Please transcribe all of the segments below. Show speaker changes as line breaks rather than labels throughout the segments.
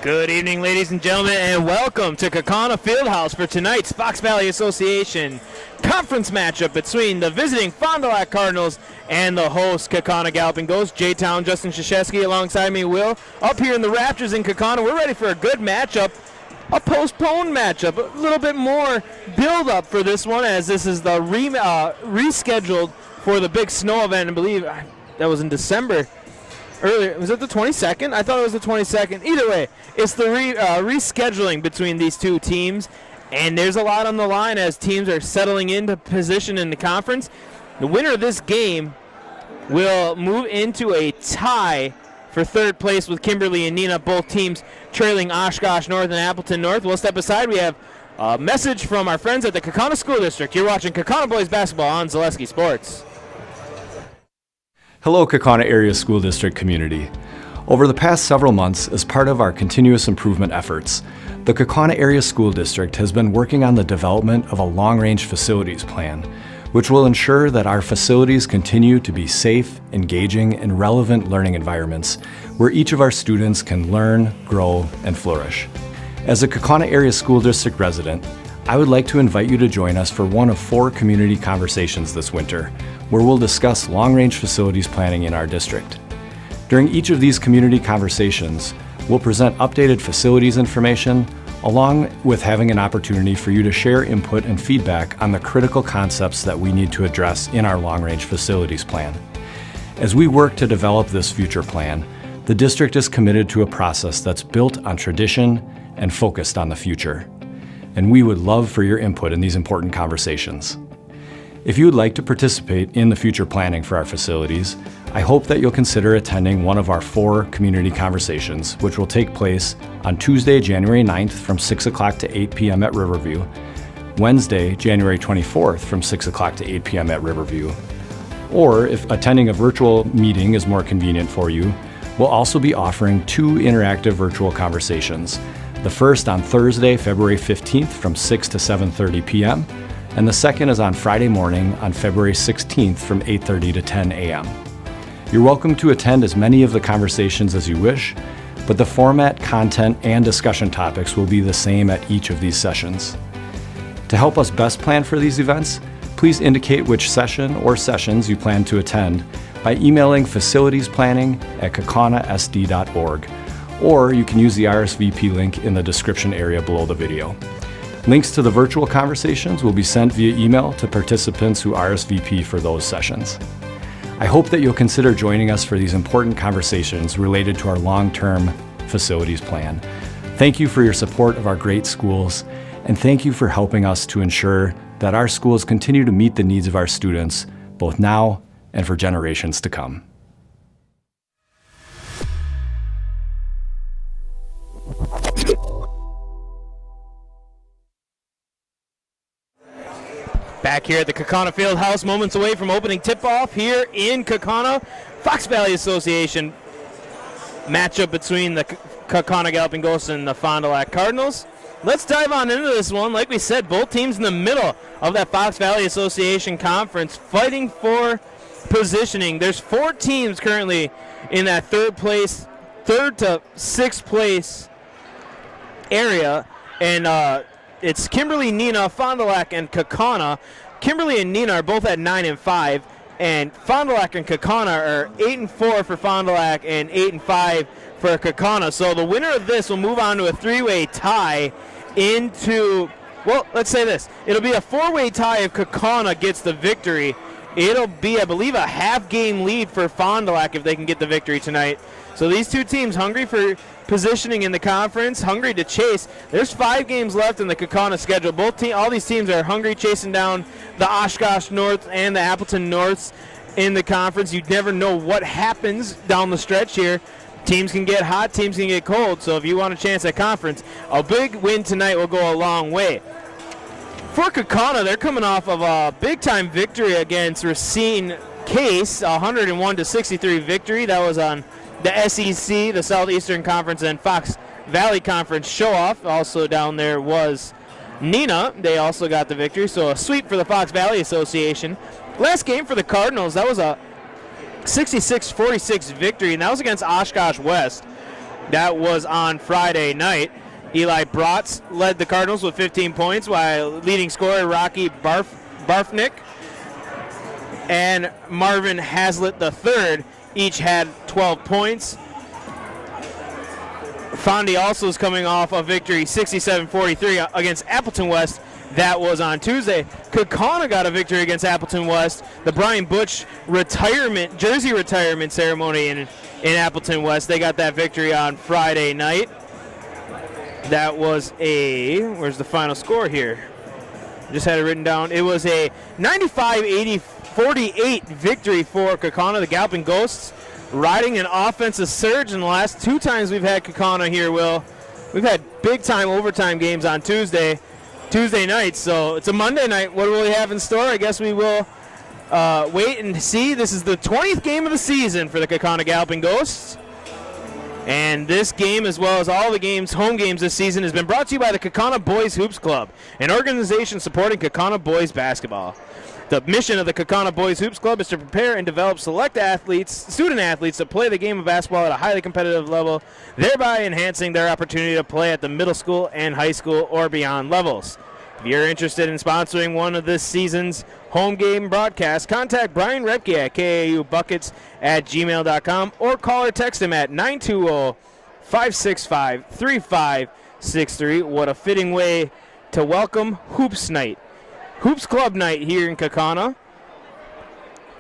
Good evening, ladies and gentlemen, and welcome to Kaukauna Fieldhouse for tonight's Fox Valley Association conference matchup between the visiting Fond du Lac Cardinals and the host Kaukauna Galloping Ghosts. J-Town, Justin Krzyzewski alongside me, Will. Up here in the Raptors in Kaukauna, we're ready for a good matchup, a postponed matchup, a little bit more build-up for this one, as this is the rescheduled for the big snow event. I believe that was in December. Earlier, was it the 22nd? I thought it was the 22nd. Either way, it's the rescheduling between these two teams, and there's a lot on the line as teams are settling into position in the conference. The winner of this game will move into a tie for third place with Kimberly and Neenah, both teams trailing Oshkosh North and Appleton North. We'll step aside. We have a message from our friends at the Kaukauna School District. You're watching Kaukauna Boys Basketball on Zaleski Sports.
Hello, Kaukauna Area School District community. Over the past several months, as part of our continuous improvement efforts, the Kaukauna Area School District has been working on the development of a long-range facilities plan, which will ensure that our facilities continue to be safe, engaging, and relevant learning environments where each of our students can learn, grow, and flourish. As a Kaukauna Area School District resident, I would like to invite you to join us for one of 4 community conversations this winter, where we'll discuss long-range facilities planning in our district. During each of these community conversations, we'll present updated facilities information, along with having an opportunity for you to share input and feedback on the critical concepts that we need to address in our long-range facilities plan. As we work to develop this future plan, the district is committed to a process that's built on tradition and focused on the future. And we would love for your input in these important conversations. If you would like to participate in the future planning for our facilities, I hope that you'll consider attending one of our 4 community conversations, which will take place on Tuesday, January 9th from 6 o'clock to 8 p.m. at Riverview, Wednesday, January 24th from 6 o'clock to 8 p.m. at Riverview. Or if attending a virtual meeting is more convenient for you, we'll also be offering 2 interactive virtual conversations. The first on Thursday, February 15th from 6 to 7:30 p.m., and the second is on Friday morning on February 16th from 8:30 to 10 a.m. You're welcome to attend as many of the conversations as you wish, but the format, content, and discussion topics will be the same at each of these sessions. To help us best plan for these events, please indicate which session or sessions you plan to attend by emailing facilitiesplanning@kaukaunasd.org, or you can use the RSVP link in the description area below the video. Links to the virtual conversations will be sent via email to participants who RSVP for those sessions. I hope that you'll consider joining us for these important conversations related to our long-term facilities plan. Thank you for your support of our great schools, and thank you for helping us to ensure that our schools continue to meet the needs of our students, both now and for generations to come.
Back here at the Kaukauna Fieldhouse, moments away from opening tip-off here in Kaukauna. Fox Valley Association matchup between the Kaukauna Galloping Ghosts and the Fond du Lac Cardinals. Let's dive on into this one. Like we said, both teams in the middle of that Fox Valley Association conference fighting for positioning. There's 4 teams currently in that third to 6th place area, and it's Kimberly, Neenah, Fond du Lac, and Kaukauna. Kimberly and Neenah are both at 9-5, and Fond du Lac and Kaukauna are 8-4 for Fond du Lac and 8-5 for Kaukauna. So the winner of this will move on to a 3-way tie into, well, let's say this. It'll be a 4-way tie if Kaukauna gets the victory. It'll be, I believe, a half-game lead for Fond du Lac if they can get the victory tonight. So these two teams hungry for positioning in the conference, hungry to chase. There's 5 games left in the Kaukauna schedule. All these teams are hungry, chasing down the Oshkosh North and the Appleton Norths in the conference. You never know what happens down the stretch here. Teams can get hot, teams can get cold. So if you want a chance at conference, a big win tonight will go a long way. For Kaukauna, they're coming off of a big-time victory against Racine Case, 101-63 victory. That was on the SEC, the Southeastern Conference, and Fox Valley Conference show-off. Also down there was Neenah. They also got the victory, so a sweep for the Fox Valley Association. Last game for the Cardinals, that was a 66-46 victory, and that was against Oshkosh West. That was on Friday night. Eli Bratz led the Cardinals with 15 points, while leading scorer Rocky Barfnick and Marvin Hazlitt III each had 12 points. Fondy also is coming off a victory 67-43 against Appleton West. That was on Tuesday. Kaukauna got a victory against Appleton West. The Brian Butch jersey retirement ceremony in Appleton West. They got that victory on Friday night. That was where's the final score here? Just had it written down. It was a 95-48 victory for Kaukauna. The Galloping Ghosts riding an offensive surge in the last two times we've had Kaukauna here, Will. We've had big-time overtime games on Tuesday night, so it's a Monday night. What will we have in store? I guess we will wait and see. This is the 20th game of the season for the Kaukauna Galloping Ghosts. And this game, as well as all the home games this season, has been brought to you by the Kaukauna Boys Hoops Club, an organization supporting Kaukauna boys basketball. The mission of the Kaukauna Boys Hoops Club is to prepare and develop select student athletes to play the game of basketball at a highly competitive level, thereby enhancing their opportunity to play at the middle school and high school or beyond levels. If you're interested in sponsoring one of this season's home game broadcasts, contact Brian Repke at kaubuckets@gmail.com or call or text him at 920-565-3563. What a fitting way to welcome Hoops Club Night here in Kaukauna.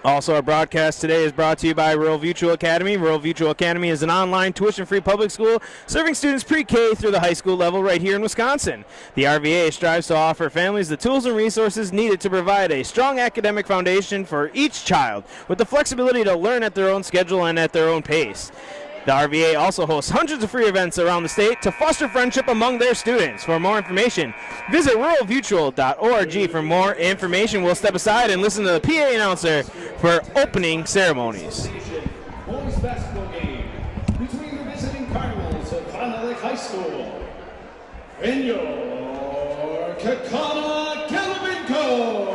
Also, our broadcast today is brought to you by Rural Mutual Academy. Rural Mutual Academy is an online tuition-free public school serving students pre-K through the high school level right here in Wisconsin. The RVA strives to offer families the tools and resources needed to provide a strong academic foundation for each child with the flexibility to learn at their own schedule and at their own pace. The RVA also hosts hundreds of free events around the state to foster friendship among their students. For more information, visit ruralmutual.org. For more information, we'll step aside and listen to the PA announcer for opening ceremonies.
Boys basketball game between the visiting Cardinals of Fond du Lac High School and your Kaukauna Galloping Ghosts.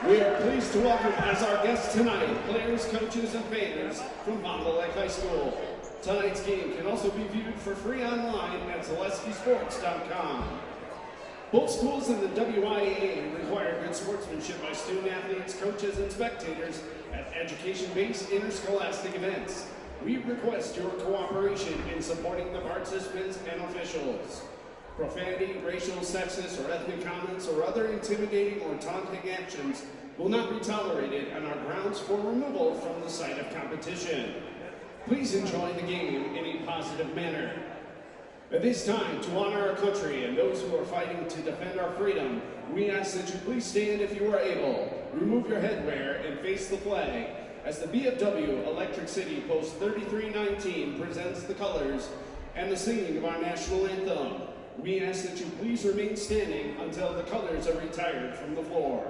We are pleased to welcome as our guests tonight players, coaches, and fans from Fond du Lac High School. Tonight's game can also be viewed for free online at ZaleskiSports.com. Both schools in the WIAA require good sportsmanship by student athletes, coaches, and spectators at education-based interscholastic events. We request your cooperation in supporting the participants and officials. Profanity, racial, sexist, or ethnic comments, or other intimidating or taunting actions will not be tolerated and are grounds for removal from the site of competition. Please enjoy the game in a positive manner. At this time, to honor our country and those who are fighting to defend our freedom, we ask that you please stand if you are able, remove your headwear, and face the flag as the BFW Electric City Post 3319 presents the colors and the singing of our national anthem. We ask that you please remain standing until the colors are retired from the floor.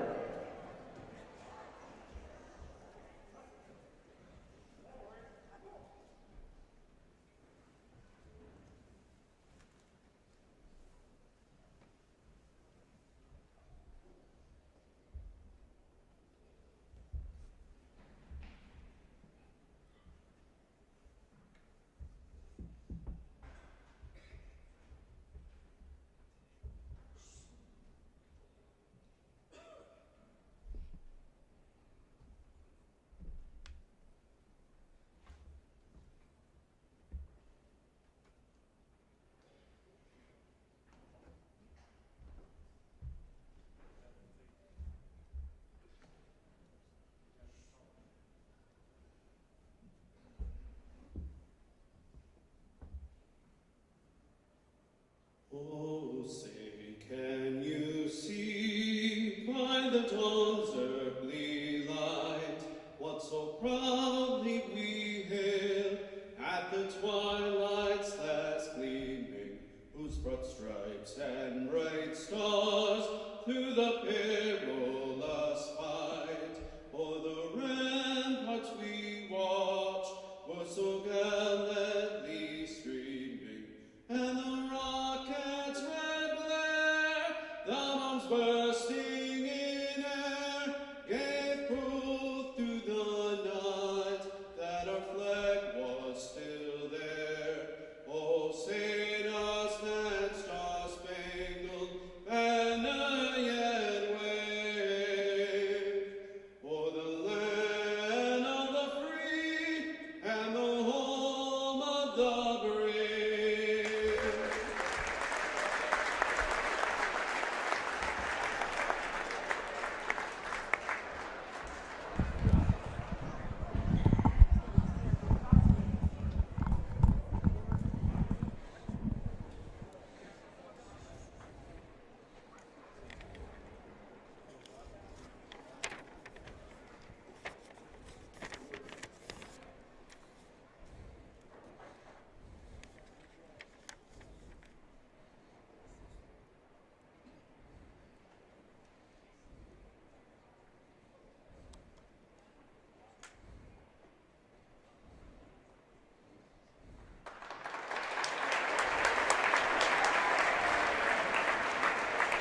Oh, say, can you see by the dawn's early light what so proudly we hail at the twilight's last gleaming, whose broad stripes and bright stars through the perilous fight o'er the ramparts we watch were so gallantly streaming, and the rockets' red glare, the bombs bursting in air, gave proof through the night that our flag was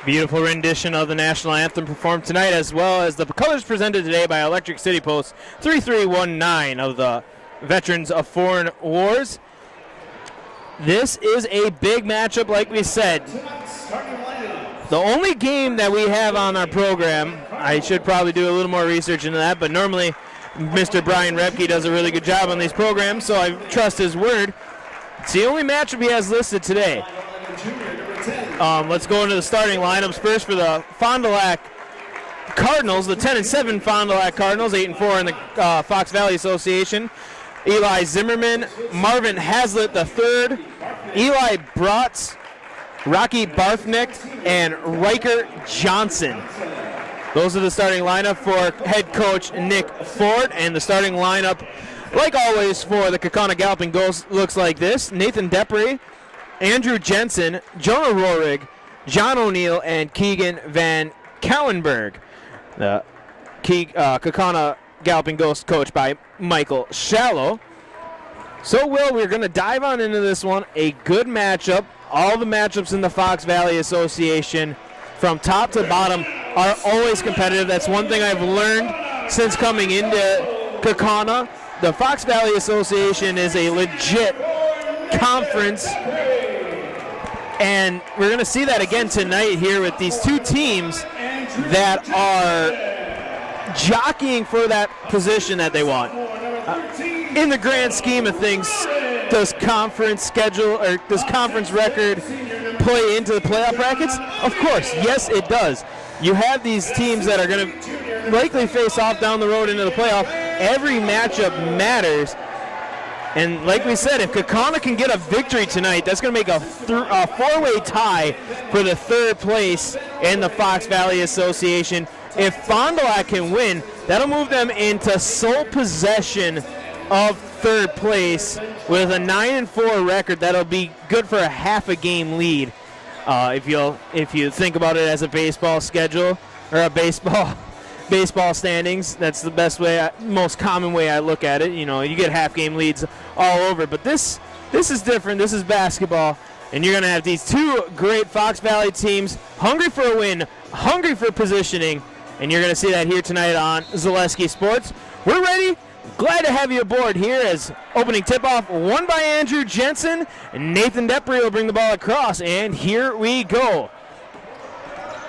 Beautiful rendition of the national anthem performed tonight, as well as the colors presented today by Electric City Post 3319 of the Veterans of Foreign Wars. This is a big matchup, like we said. The only game that we have on our program, I should probably do a little more research into that, but normally Mr. Brian Repke does a really good job on these programs, so I trust his word. It's the only matchup he has listed today. Let's go into the starting lineups first for the Fond du Lac Cardinals, the 10-7 Fond du Lac Cardinals, 8-4 in the Fox Valley Association. Eli Zimmerman, Marvin Hazlitt III, Eli Brotz, Rocky Barfnick, and Riker Johnson. Those are the starting lineup for head coach Nick Ford, and the starting lineup, like always, for the Kaukauna Galloping Ghosts looks like this: Nathan Depre, Andrew Jensen, Jonah Rohrig, John O'Neill, and Keegan Van Cowenberg. The Kaukauna Galloping Ghost coached by Michael Shallow. So, Will, we're going to dive on into this one. A good matchup. All the matchups in the Fox Valley Association from top to bottom are always competitive. That's one thing I've learned since coming into Kaukauna. The Fox Valley Association is a legit conference, and we're going to see that again tonight here with these two teams that are jockeying for that position that they want. In the grand scheme of things, does conference schedule or does conference record play into the playoff brackets? Of course, yes, it does. You have these teams that are going to likely face off down the road into the playoff. Every matchup matters. And like we said, if Kaukauna can get a victory tonight, that's going to make a four-way tie for the third place in the Fox Valley Association. If Fond du Lac can win, that'll move them into sole possession of third place with a 9-4 record. That'll be good for a half a game lead. If you think about it as a baseball schedule or a baseball standings, that's the best way, most common way I look at it. You know, you get half game leads all over, but this is different. This is basketball, and you're going to have these two great Fox Valley teams hungry for a win, hungry for positioning, and you're going to see that here tonight on Zaleski Sports. We're ready. Glad to have you aboard here as opening tip-off won by Andrew Jensen. Nathan Depre will bring the ball across, and here we go.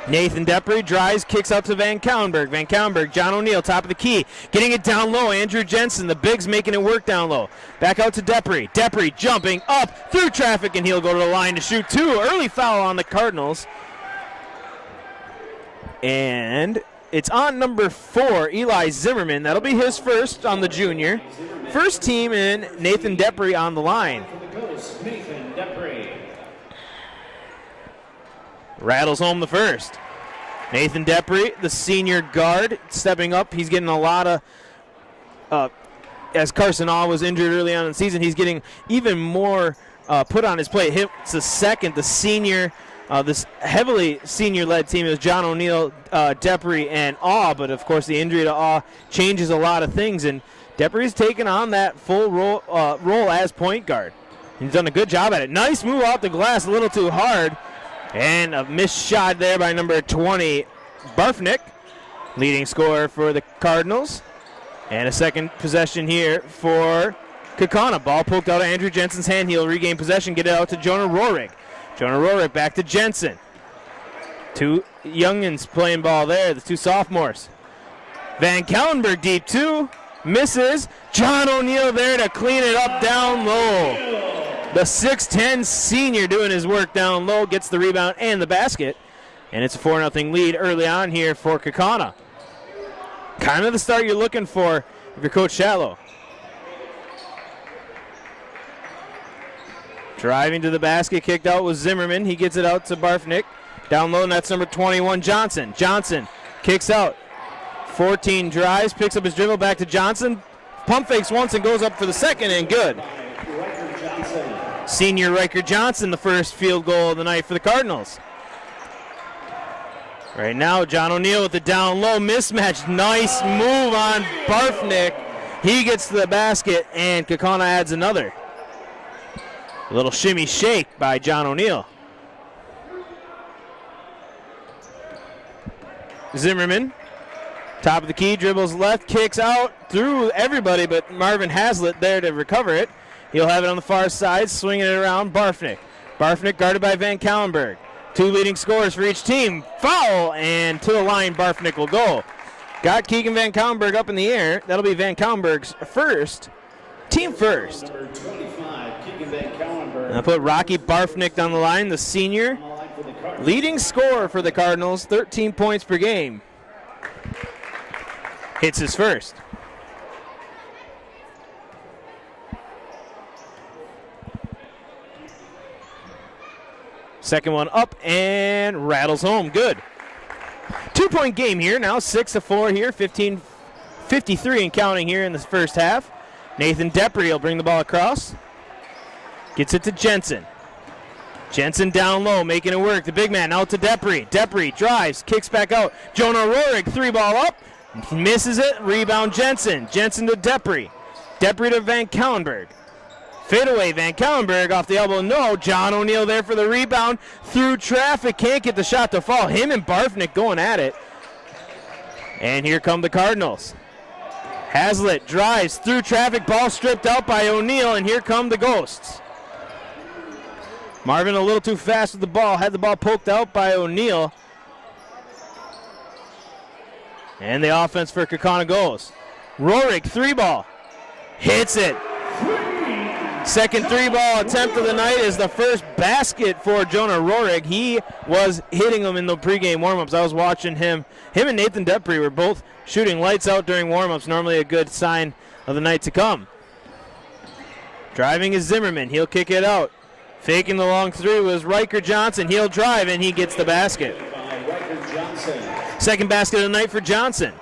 Nathan Depre drives, kicks out to Van Cowenberg. Van Cowenberg, John O'Neill, top of the key. Getting it down low, Andrew Jensen, the bigs making it work down low. Back out to Depre. Depre jumping up through traffic, and he'll go to the line to shoot two. Early foul on the Cardinals. And it's on number 4, Eli Zimmerman. That'll be his first on the junior. First team in, Nathan Depre on the line. Rattles home the first. Nathan Depre, the senior guard, stepping up. He's getting a lot of, as Carson Awe was injured early on in the season, he's getting even more put on his plate. It's the second, the senior, this heavily senior-led team is John O'Neill, Depre, and Awe, but of course the injury to Awe changes a lot of things, and Depre's taken on that full role as point guard. He's done a good job at it. Nice move off the glass, a little too hard. And a missed shot there by number 20, Barfnick, leading scorer for the Cardinals. And a second possession here for Kaukauna. Ball poked out of Andrew Jensen's hand. He'll regain possession, get it out to Jonah Rohrig. Jonah Rohrig back to Jensen. Two youngins playing ball there, the two sophomores. Van Cowenberg deep two, misses. John O'Neill there to clean it up down low. The 6'10 senior doing his work down low, gets the rebound and the basket. And it's a 4-0 lead early on here for Kaukauna. Kind of the start you're looking for if you're Coach Shallow. Driving to the basket, kicked out was Zimmerman. He gets it out to Barfnick. Down low, and that's number 21, Johnson. Johnson kicks out. 14 drives, picks up his dribble back to Johnson. Pump fakes once and goes up for the second, and good. Senior Riker Johnson, the first field goal of the night for the Cardinals. Right now, John O'Neill with the down low mismatch. Nice move on Barfnick. He gets to the basket, and Kaukauna adds another. A little shimmy shake by John O'Neill. Zimmerman, top of the key, dribbles left, kicks out through everybody, but Marvin Hazlitt there to recover it. He'll have it on the far side, swinging it around. Barfnick. Barfnick guarded by Van Kallenberg. 2 leading scorers for each team. Foul, and to the line Barfnick will go. Got Keegan Van Kallenberg up in the air. That'll be Van Kallenberg's first, team first.
Number 25, Keegan Van Kallenberg.
I'll put Rocky Barfnick down the line, the senior. Leading scorer for the Cardinals, 13 points per game. Hits his first. Second one up and rattles home. Good. 2-point game here now. 6-4 here. 15-53 and counting here in the first half. Nathan Depry will bring the ball across. Gets it to Jensen. Jensen down low, making it work. The big man out to Depry. Depry drives, kicks back out. Jonah Rohrig, 3-ball up. Misses it. Rebound Jensen. Jensen to Depry. Depry to Van Kallenberg. Fadeaway, Van Kallenberg off the elbow. No, John O'Neill there for the rebound. Through traffic, can't get the shot to fall. Him and Barfnick going at it. And here come the Cardinals. Hazlitt drives through traffic. Ball stripped out by O'Neill, and here come the Ghosts. Marvin a little too fast with the ball. Had the ball poked out by O'Neill. And the offense for Kaukauna goes. Rohrig, 3-ball. Hits it. Second 3-ball attempt of the night is the first basket for Jonah Rohrig. He was hitting them in the pregame warmups. I was watching him. Him and Nathan Depry were both shooting lights out during warmups. Normally a good sign of the night to come. Driving is Zimmerman. He'll kick it out. Faking the long 3 was Riker Johnson. He'll drive, and he gets the basket. Second basket of the night for Johnson.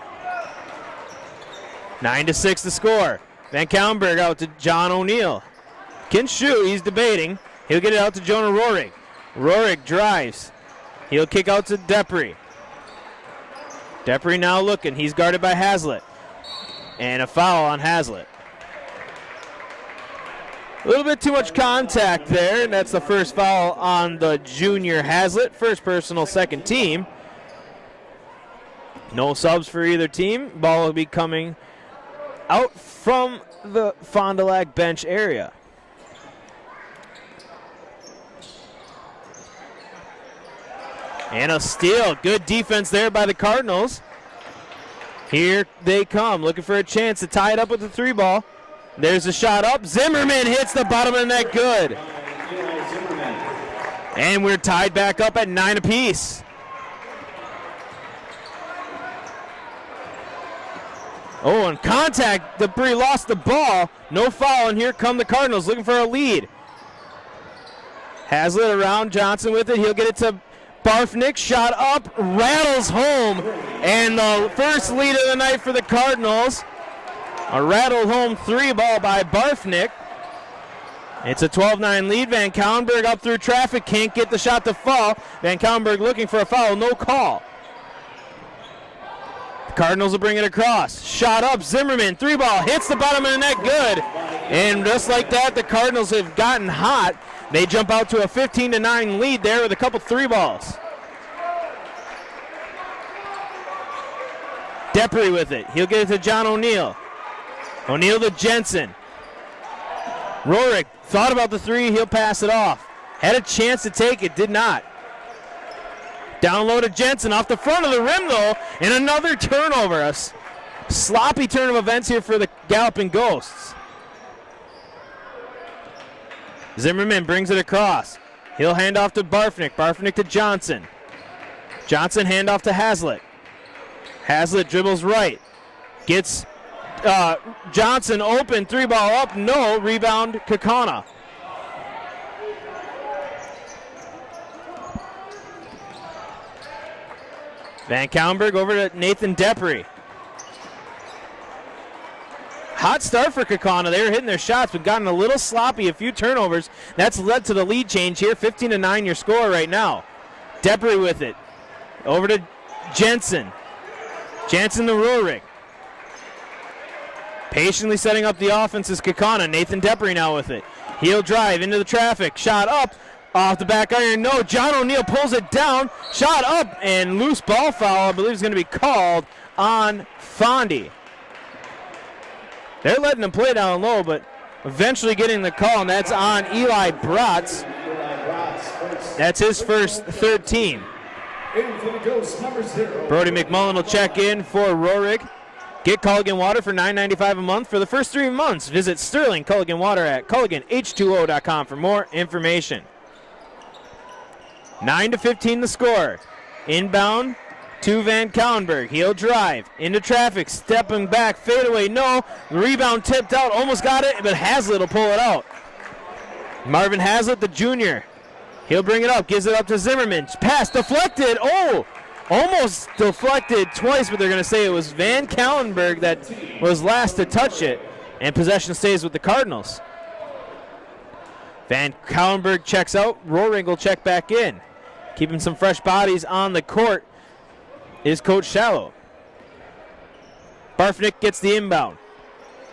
9-6 to score. Van Kallenberg out to John O'Neill. Can shoot. He's debating. He'll get it out to Jonah Rohrig. Rohrig drives. He'll kick out to Depry. Depry now looking. He's guarded by Hazlitt. And a foul on Hazlitt. A little bit too much contact there, and that's the first foul on the junior Hazlitt. First personal, second team. No subs for either team. Ball will be coming out from the Fond du Lac bench area. And a steal. Good defense there by the Cardinals. Here they come, looking for a chance to tie it up with the 3-ball. There's a shot up. Zimmerman hits the bottom of the net. Good. And we're tied back up at 9 apiece. Oh, and contact. Depry lost the ball. No foul, and here come the Cardinals looking for a lead. Hazlitt around. Johnson with it. He'll get it to Barfnick. Shot up. Rattles home. And the first lead of the night for the Cardinals. A rattled home 3-ball by Barfnick. It's a 12-9 lead. Van Kallenberg up through traffic. Can't get the shot to fall. Van Kallenberg looking for a foul. No call. The Cardinals will bring it across. Shot up. Zimmerman. 3-ball. Hits the bottom of the net. Good. And just like that, the Cardinals have gotten hot. They jump out to a 15-9 lead there with a couple 3-balls. Depry with it. He'll get it to John O'Neill. O'Neill to Jensen. Rohrig thought about the 3. He'll pass it off. Had a chance to take it. Did not. Down low to Jensen. Off the front of the rim, though. And another turnover. A sloppy turn of events here for the Galloping Ghosts. Zimmerman brings it across. He'll hand off to Barfnick. Barfnick to Johnson. Johnson hand off to Hazlitt. Hazlitt dribbles right. Gets Johnson open, 3-ball up, no, rebound Kaukauna. Van Kallenberg over to Nathan Depry. Hot start for Kaukauna. They were hitting their shots, but gotten a little sloppy, a few turnovers. That's led to the lead change here, 15-9 your score right now. Depry with it. Over to Jensen. Jensen to Rohrig. Patiently setting up the offense is Kaukauna. Nathan Depry now with it. He'll drive into the traffic. Shot up. Off the back iron, no. John O'Neill pulls it down. Shot up and loose ball foul, I believe, is going to be called on Fondy. They're letting him play down low, but eventually getting the call, and that's on Eli Bratz. That's his first 13. Brody McMullen will check in for Roehrig. Get Culligan Water for $9.95 a month for the first 3 months. Visit Sterling Culligan Water at CulliganH2O.com for more information. 9-15 the score. Inbound to Van Kauenberg. He'll drive into traffic, stepping back, fadeaway, no. Rebound tipped out, almost got it, but Hazlitt will pull it out. Marvin Hazlitt, the junior. He'll bring it up, gives it up to Zimmerman. Pass deflected, oh! Almost deflected twice, but they're going to say it was Van Kauenberg that was last to touch it, and possession stays with the Cardinals. Van Kauenberg checks out. Roehrig will check back in. Keeping some fresh bodies on the court is Coach Shallow. Barfnick gets the inbound.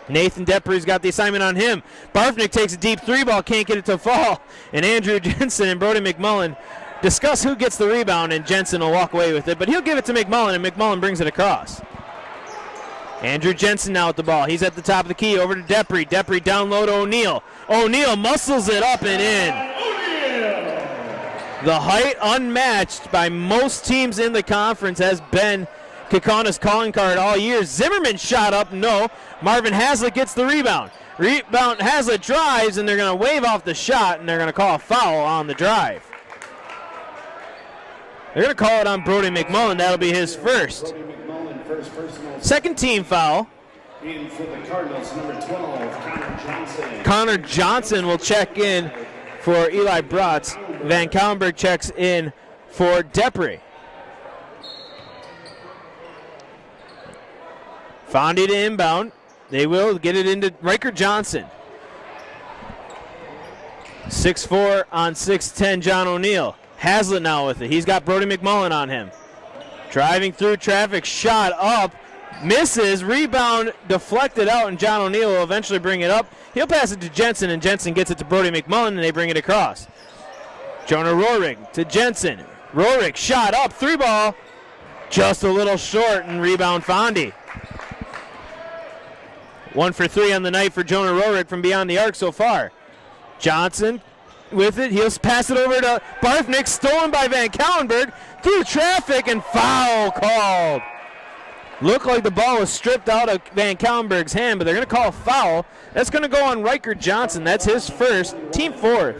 Nathan Depre's got the assignment on him. Barfnick takes a deep three ball, can't get it to fall. And Andrew Jensen and Brody McMullen discuss who gets the rebound, and Jensen will walk away with it. But he'll give it to McMullen, and McMullen brings it across. Andrew Jensen now with the ball. He's at the top of the key, over to Depre. Depre down low to O'Neill. O'Neill muscles it up and in. The height unmatched by most teams in the conference has been Kaukauna's calling card all year. Zimmerman shot up, no. Marvin Hazlitt gets the rebound. Hazlitt drives, and they're going to wave off the shot, and they're going to call a foul on the drive. They're going to call it on Brody McMullen. That'll be his first. Second team foul.
In for the Cardinals, number 12, Connor Johnson.
Connor Johnson will check in for Eli Bratz. Van Kauenberg checks in for Depre. Fondy to inbound. They will get it into Riker Johnson. 6'4" on 6'10", John O'Neill. Hazlitt now with it. He's got Brody McMullen on him. Driving through traffic, shot up, misses, rebound deflected out, and John O'Neill will eventually bring it up. He'll pass it to Jensen, and Jensen gets it to Brody McMullen, and they bring it across. Jonah Roehrig to Jensen. Roehrig shot up, three ball, just a little short, and rebound Fondy. 1 for 3 on the night for Jonah Roehrig from beyond the arc so far. Johnson with it, he'll pass it over to Barfnick, stolen by Van Kauenberg, through traffic, and foul called. Looked like the ball was stripped out of Van Kauenberg's hand, but they're going to call a foul. That's going to go on Riker Johnson. That's his first, team fourth.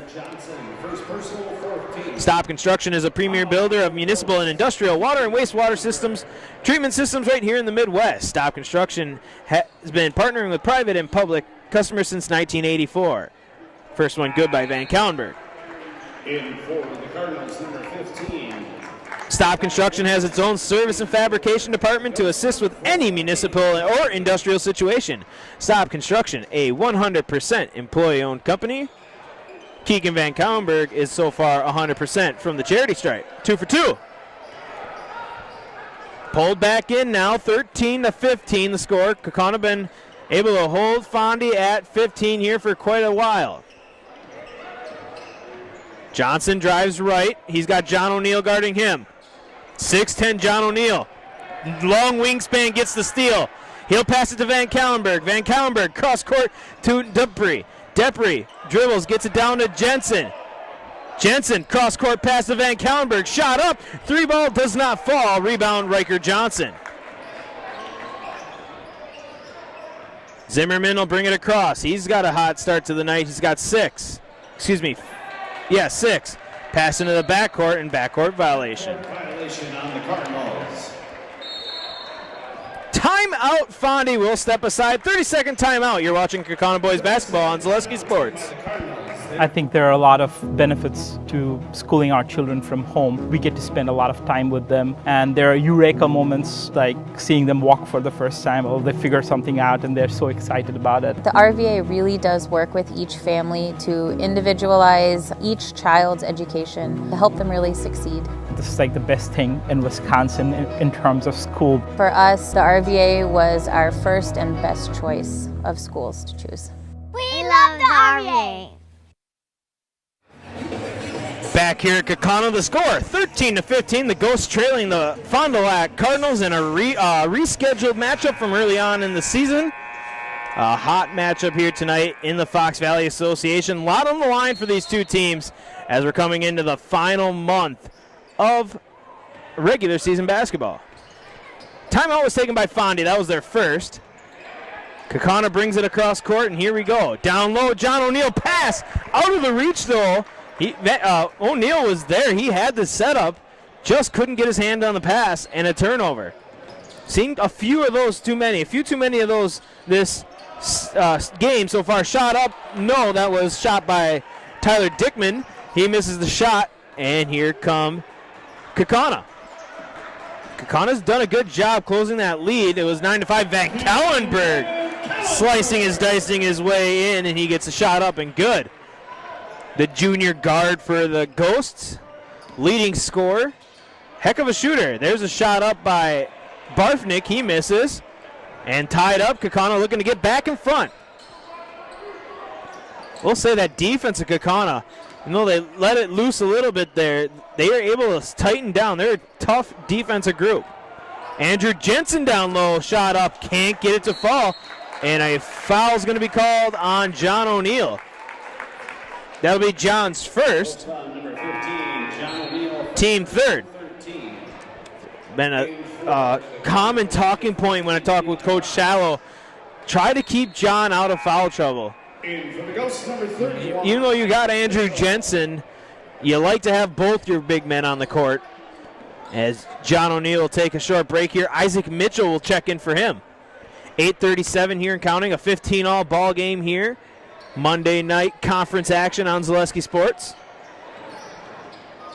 Stop Construction is a premier builder of municipal and industrial water and wastewater systems, treatment systems right here in the Midwest. Stop Construction has been partnering with private and public customers since 1984. First one good by Van Kauenberg.
In for the Cardinals, number 15.
Stop Construction has its own service and fabrication department to assist with any municipal or industrial situation. Stop Construction, a 100% employee-owned company. Keegan Van Kauenberg is so far 100% from the charity stripe. 2 for 2. Pulled back in now, 13-15 the score. Kaukauna been able to hold Fondy at 15 here for quite a while. Johnson drives right. He's got John O'Neill guarding him. 6'10" John O'Neill. Long wingspan gets the steal. He'll pass it to Van Kauenberg. Van Kauenberg cross court to Depre. Depre dribbles, gets it down to Jensen. Jensen cross court pass to Van Kauenberg. Shot up. Three ball does not fall. Rebound Riker Johnson. Zimmerman will bring it across. He's got a hot start to the night. He's got 6. 6. Pass into the backcourt and backcourt violation.
Violation on the Cardinals.
Timeout. Fondy will step aside. 30-second timeout. You're watching Kaukauna Boys basketball on Zaleski Sports.
I think there are a lot of benefits to schooling our children from home. We get to spend a lot of time with them, and there are eureka moments like seeing them walk for the first time, or they figure something out and they're so excited about it.
The RVA really does work with each family to individualize each child's education to help them really succeed.
This is like the best thing in Wisconsin in terms of school.
For us, the RVA was our first and best choice of schools to choose.
We love the RVA.
Back here at Kaukauna, the score 13-15. The Ghosts trailing the Fond du Lac Cardinals in a rescheduled matchup from early on in the season. A hot matchup here tonight in the Fox Valley Association. A lot on the line for these two teams as we're coming into the final month of regular season basketball. Timeout was taken by Fondy. That was their first. Kaukauna brings it across court, and here we go. Down low, John O'Neill pass. Out of the reach, though. O'Neill was there. He had the setup. Just couldn't get his hand on the pass, and a turnover. Seen a few of those too many. A few too many of those this game so far. Shot up. No, that was shot by Tyler Dickman. He misses the shot, and here come Kaukauna. Kaukauna's done a good job closing that lead. It was 9-5. Van Kallenberg slicing his, dicing his way in, and he gets a shot up and good. The junior guard for the Ghosts, leading scorer. Heck of a shooter. There's a shot up by Barfnick. He misses. And tied up, Kaukauna looking to get back in front. We'll say that defense of Kaukauna, you know, they let it loose a little bit there. They are able to tighten down. They're a tough defensive group. Andrew Jensen down low, shot up, can't get it to fall. And a foul is going to be called on John O'Neill. That'll be John's first. Team third. Been a common talking point when I talk with Coach Shallow. Try to keep John out of foul trouble. Even though you got Andrew Jensen, you like to have both your big men on the court. As John O'Neill will take a short break here, Isaac Mitchell will check in for him. 8:37 here and counting, a 15-all ball game here. Monday night conference action on Zaleski Sports.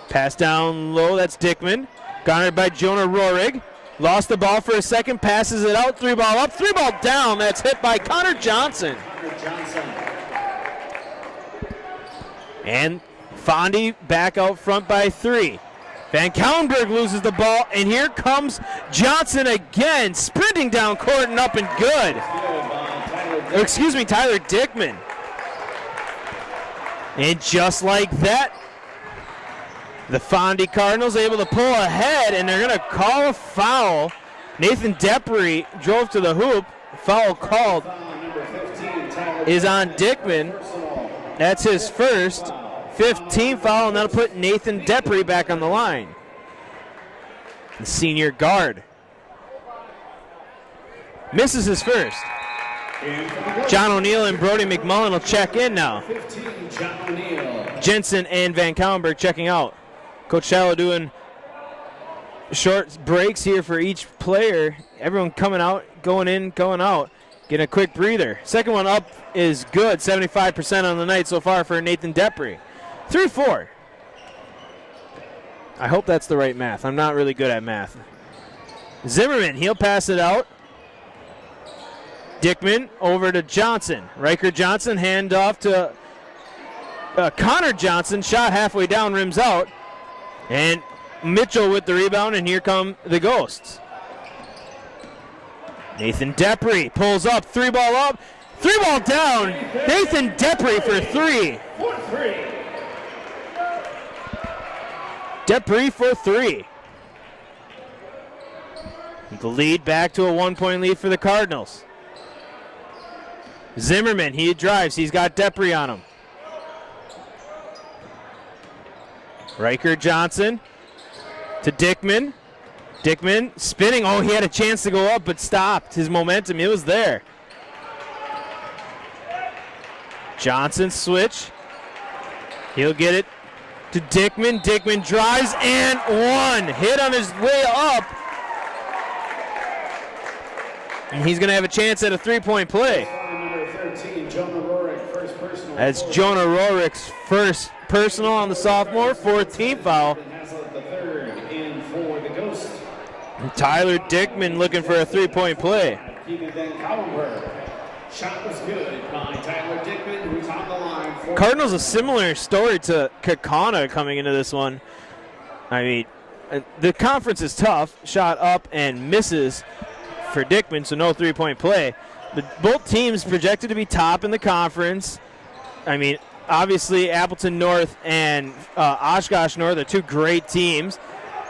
Pass down low, that's Dickman. Garnered by Jonah Rohrig. Lost the ball for a second, passes it out, 3-ball up, 3-ball down. That's hit by Connor Johnson. And Fondy back out front by 3. Van Kallenberg loses the ball, and here comes Johnson again, sprinting down court and up and good. Tyler Dickman. And just like that, the Fondy Cardinals able to pull ahead, and they're going to call a foul. Nathan Depry drove to the hoop. Foul called is on Dickman. That's his first 15th foul, and that'll put Nathan Depry back on the line. The senior guard misses his first. John O'Neill and Brody McMullen will check in now. Jensen and Van Kallenberg checking out. Coach Shallow doing short breaks here for each player. Everyone coming out, going in, going out. Getting a quick breather. Second one up is good. 75% on the night so far for Nathan Depry. 3-4. I hope that's the right math. I'm not really good at math. Zimmerman, he'll pass it out. Dickman over to Johnson. Riker Johnson, hand off to Connor Johnson. Shot halfway down, rims out. And Mitchell with the rebound, and here come the Ghosts. Nathan Depry pulls up, 3-ball up, 3-ball down. Nathan Depry for 3. Depry for 3. The lead back to a 1-point lead for the Cardinals. Zimmerman, he drives. He's got Depry on him. Riker Johnson to Dickman. Dickman spinning. Oh, he had a chance to go up, but stopped. His momentum, it was there. Johnson switch. He'll get it to Dickman. Dickman drives and one. Hit on his way up. And he's going to have a chance at a 3-point play. That's Jonah Rorick's first personal on the sophomore, 14th foul. And Tyler Dickman looking for a 3-point play.
Shot was good by Tyler Dickman, who's on the line.
Cardinals a similar story to Kaukauna coming into this one. I mean, the conference is tough. Shot up and misses for Dickman, so no 3-point play. But both teams projected to be top in the conference. I mean, obviously Appleton North and Oshkosh North are two great teams,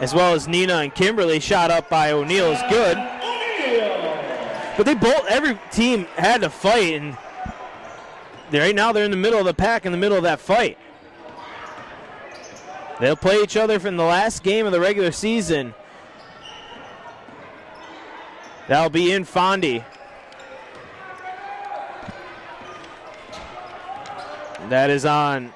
as well as Neenah and Kimberly. Shot up by O'Neill is good. But every team had to fight, and right now they're in the middle of the pack, in the middle of that fight. They'll play each other from the last game of the regular season. That'll be in Fondy. That is on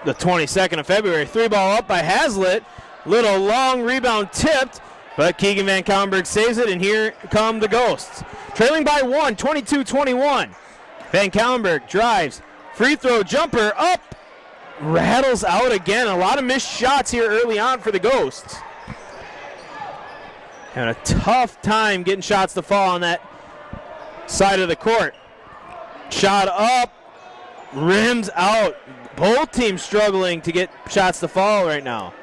the 22nd of February. 3-ball up by Hazlitt. Little long rebound tipped, but Keegan Van Kallenberg saves it, and here come the Ghosts. Trailing by 1, 22-21. Van Kallenberg drives. Free throw jumper up. Rattles out again. A lot of missed shots here early on for the Ghosts. Having a tough time getting shots to fall on that side of the court. Shot up. Rims out. Both teams struggling to get shots to fall right now.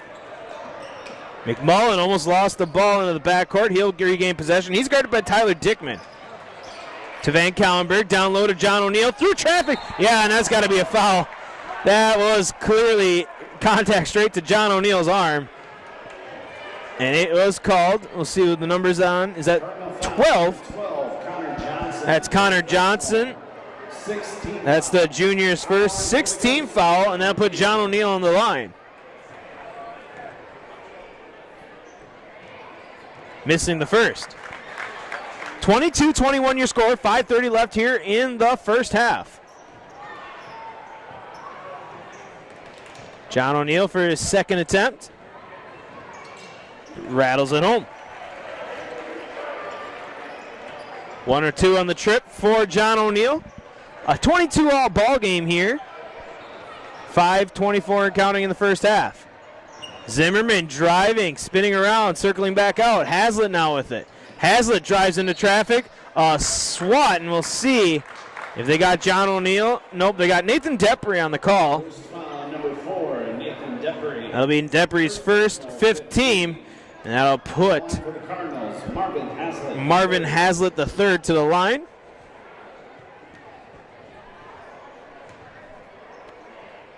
McMullen almost lost the ball into the backcourt. He'll regain possession. He's guarded by Tyler Dickman. To Van Kallenberg. Down low to John O'Neill. Through traffic. Yeah, and that's got to be a foul. That was clearly contact straight to John O'Neill's arm. And it was called. We'll see what the number's on. Is that 12? That's Connor Johnson. That's the junior's first 16 foul, and that put John O'Neill on the line. Missing the first. 22-21 your score. 5:30 left here in the first half. John O'Neill for his second attempt. Rattles it home. 1 or 2 on the trip for John O'Neill. A 22-all ball game here. 5:24 and counting in the first half. Zimmerman driving, spinning around, circling back out. Hazlitt now with it. Hazlitt drives into traffic. A swat, and we'll see if they got John O'Neill. Nope, they got Nathan Depry on the call.
Number 4, Nathan Depry.
That'll be Depry's first, fifth team, and that'll put
For the Cardinals,
Marvin Hazlitt the third to the line.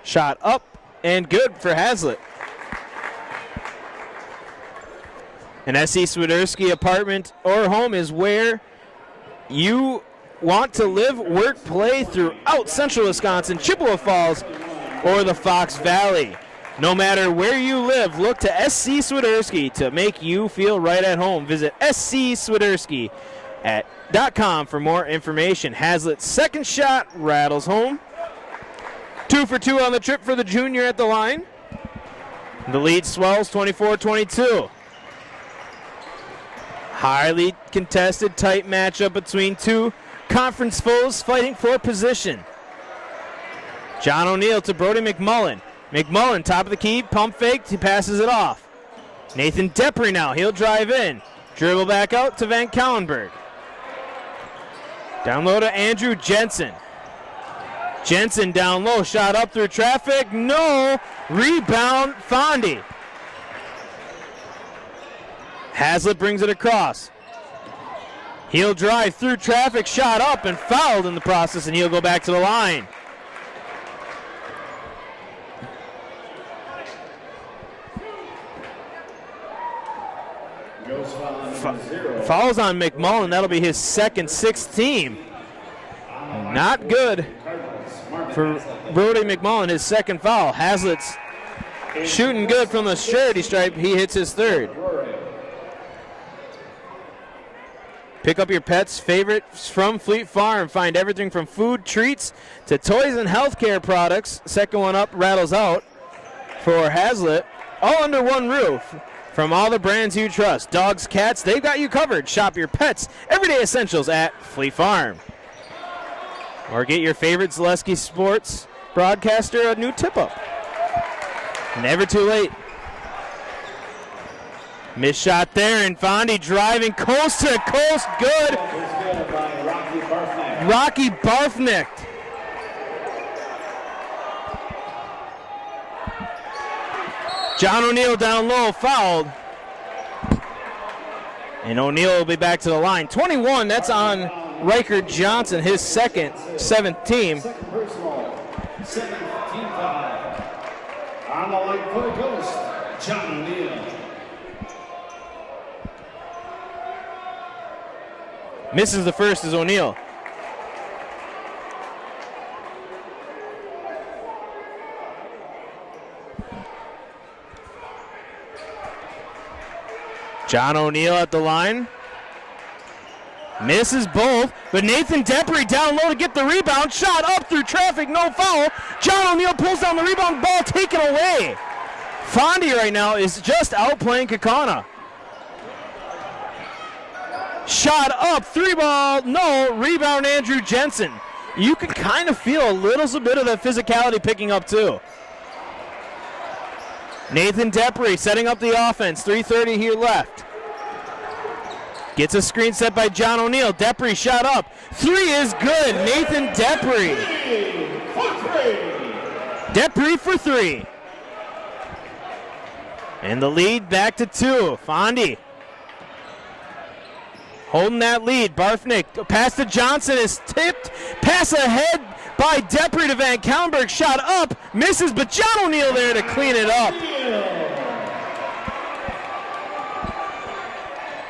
Shot up and good for Hazlitt. An S.E. Swiderski apartment or home is where you want to live, work, play throughout Central Wisconsin, Chippewa Falls, or the Fox Valley. No matter where you live, look to S.C. Swiderski to make you feel right at home. Visit scSwiderski.com for more information. Hazlitt's second shot rattles home. 2 for 2 on the trip for the junior at the line. The lead swells 24-22. Highly contested, tight matchup between two conference foes fighting for position. John O'Neill to Brody McMullen. McMullen, top of the key, pump fake, he passes it off. Nathan Depry now, he'll drive in. Dribble back out to Van Kallenberg. Down low to Andrew Jensen. Jensen down low, shot up through traffic, no, rebound Fondy. Hazlitt brings it across. He'll drive through traffic, shot up and fouled in the process, and he'll go back to the line. Fouls on McMullen, that'll be his second, sixth team. Not good for Brody McMullen, his second foul. Hazlitt's shooting good from the charity stripe, he hits his third. Pick up your pet's favorites from Fleet Farm. Find everything from food, treats, to toys and healthcare products. Second one up rattles out for Hazlitt. All under one roof. From all the brands you trust. Dogs, cats, they've got you covered. Shop your pets' everyday essentials at Fleet Farm. Or get your favorite Zaleski Sports broadcaster a new tip-up. Never too late. Missed shot there, and Fondy driving coast to coast, good. Rocky Barfnick. John O'Neill down low, fouled. And O'Neill will be back to the line. 21, that's on Riker Johnson, his second, seventh team.
7th team foul. On the line for the Ghost, John O'Neill.
Misses the first is O'Neill. John O'Neill at the line. Misses both, but Nathan Depry down low to get the rebound. Shot up through traffic, no foul. John O'Neill pulls down the rebound, ball taken away. Fondy right now is just outplaying Kaukauna. Shot up, 3-ball, no, rebound Andrew Jensen. You can kind of feel a little bit of that physicality picking up too. Nathan Depry setting up the offense, 3:30 here left. Gets a screen set by John O'Neill. Depry shot up. 3 is good. Nathan Depry. Depry for 3. And the lead back to 2. Fondy holding that lead. Barfnick, pass to Johnson is tipped. Pass ahead by Depry to Van Kallenberg. Shot up, misses, but John O'Neill there to clean it up.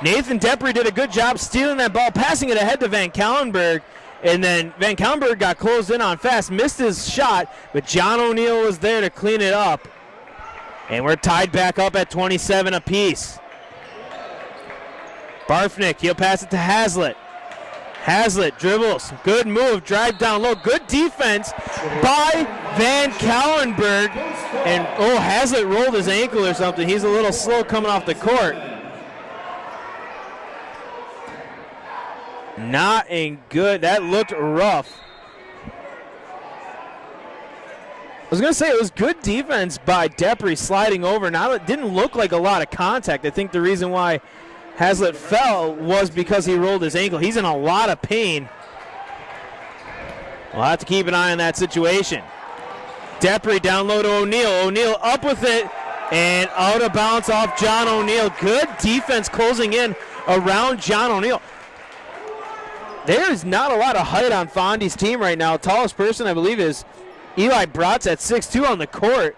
Nathan Depry did a good job stealing that ball, passing it ahead to Van Kallenberg, and then Van Kallenberg got closed in on fast, missed his shot, but John O'Neill was there to clean it up. And we're tied back up at 27 apiece. Barfnick, he'll pass it to Hazlitt. Hazlitt dribbles, good move, drive down low, good defense by Van Kallenberg. And Hazlitt rolled his ankle or something. He's a little slow coming off the court. Not in good. That looked rough. I was going to say it was good defense by Depry sliding over. Now it didn't look like a lot of contact. I think the reason why Hazlitt fell was because he rolled his ankle. He's in a lot of pain. We'll have to keep an eye on that situation. Depry down low to O'Neill. O'Neill up with it and out of bounds off John O'Neill. Good defense closing in around John O'Neill. There is not a lot of height on Fondy's team right now. Tallest person, I believe, is Eli Bratz at 6'2" on the court.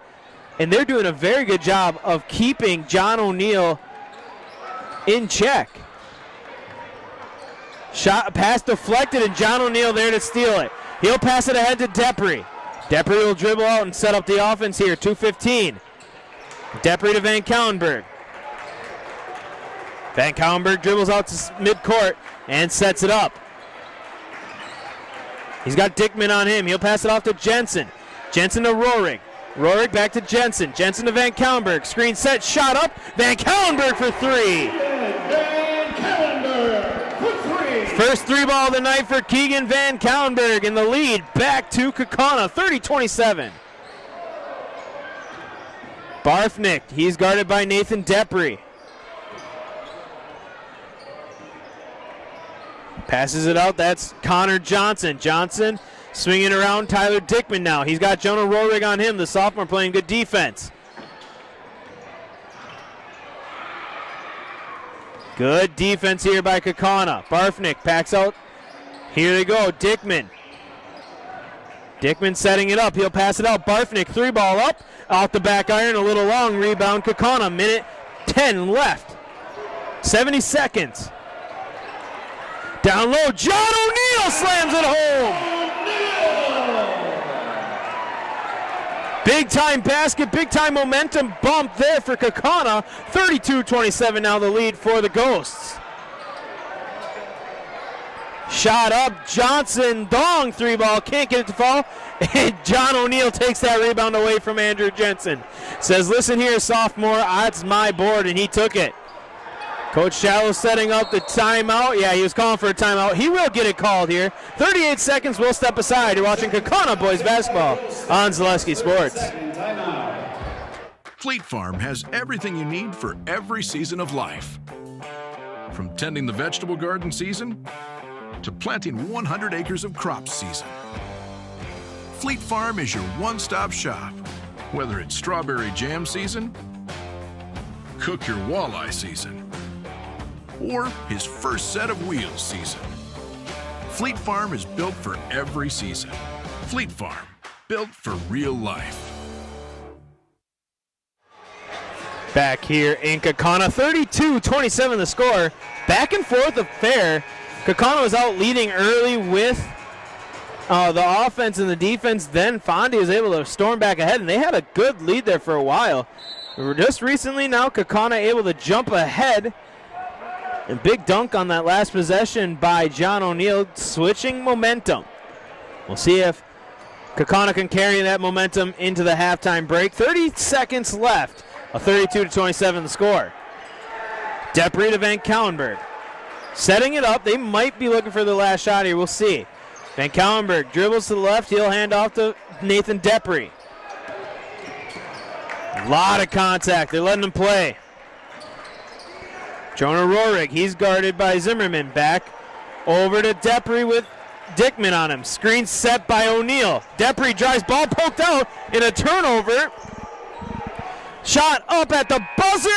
And they're doing a very good job of keeping John O'Neill in check. Shot, pass deflected, and John O'Neill there to steal it. He'll pass it ahead to Depry. Depry will dribble out and set up the offense here, 2:15. Depry to Van Kallenberg. Van Kallenberg dribbles out to midcourt and sets it up. He's got Dickman on him. He'll pass it off to Jensen. Jensen to Rohrig. Rohrig back to Jensen. Jensen to Van Kallenberg. Screen set, shot up. Van Kallenberg for 3.
Van Kallenberg for 3.
First 3-ball of the night for Keegan Van Kallenberg, and the lead back to Kaukauna, 30-27. Barfnick, he's guarded by Nathan Depry. Passes it out, that's Connor Johnson. Johnson swinging around Tyler Dickman now. He's got Jonah Rohrig on him, the sophomore playing good defense. Good defense here by Kaukauna. Barfnick packs out. Here they go, Dickman. Dickman setting it up, he'll pass it out. Barfnick, 3-ball up, out the back iron, a little long rebound. Kaukauna, minute 10 left. 70 seconds. Down low, John O'Neill slams it home. Big time basket, big time momentum bump there for Kaukauna. 32-27 now the lead for the Ghosts. Shot up, Johnson, dong, 3-ball, can't get it to fall. And John O'Neill takes that rebound away from Andrew Jensen. Says, listen here, sophomore, that's my board, and he took it. Coach Shallow setting up the timeout. Yeah, he was calling for a timeout. He will get it called here. 38 seconds, we'll step aside. You're watching Kaukauna boys basketball on Zaleski Sports.
Fleet Farm has everything you need for every season of life. From tending the vegetable garden season to planting 100 acres of crops season. Fleet Farm is your one-stop shop. Whether it's strawberry jam season, cook your walleye season, or his first set of wheels season. Fleet Farm is built for every season. Fleet Farm, built for real life.
Back here in Kaukauna, 32-27 the score. Back and forth affair. Kaukauna was out leading early with the offense and the defense. Then Fondy was able to storm back ahead, and they had a good lead there for a while. Just recently now, Kaukauna able to jump ahead. A big dunk on that last possession by John O'Neill, switching momentum. We'll see if Kaukauna can carry that momentum into the halftime break. 30 seconds left. A 32-27 the score. Depre to Van Kauenberg. Setting it up. They might be looking for the last shot here. We'll see. Van Kauenberg dribbles to the left. He'll hand off to Nathan Depre. A lot of contact. They're letting him play. Jonah Rohrig, he's guarded by Zimmerman. Back over to Depre with Dickman on him. Screen set by O'Neill. Depre drives, ball poked out in a turnover. Shot up at the buzzer.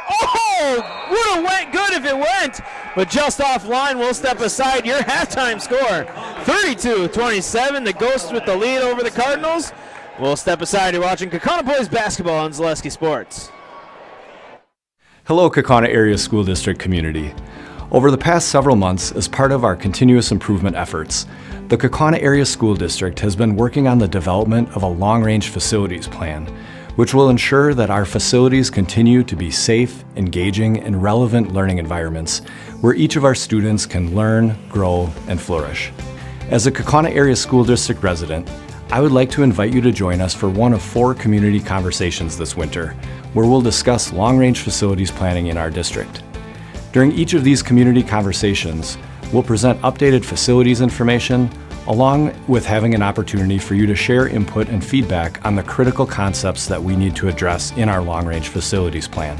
Oh, would have went good if it went, but just offline. We'll step aside. Your halftime score, 32-27. The Ghosts with the lead over the Cardinals. We'll step aside. You're watching Kaukauna Boys basketball on Zaleski Sports.
Hello, Kaukauna Area School District community. Over the past several months, as part of our continuous improvement efforts, the Kaukauna Area School District has been working on the development of a long-range facilities plan, which will ensure that our facilities continue to be safe, engaging, and relevant learning environments where each of our students can learn, grow, and flourish. As a Kaukauna Area School District resident, I would like to invite you to join us for one of 4 community conversations this winter, where we'll discuss long-range facilities planning in our district. During each of these community conversations, we'll present updated facilities information, along with having an opportunity for you to share input and feedback on the critical concepts that we need to address in our long-range facilities plan.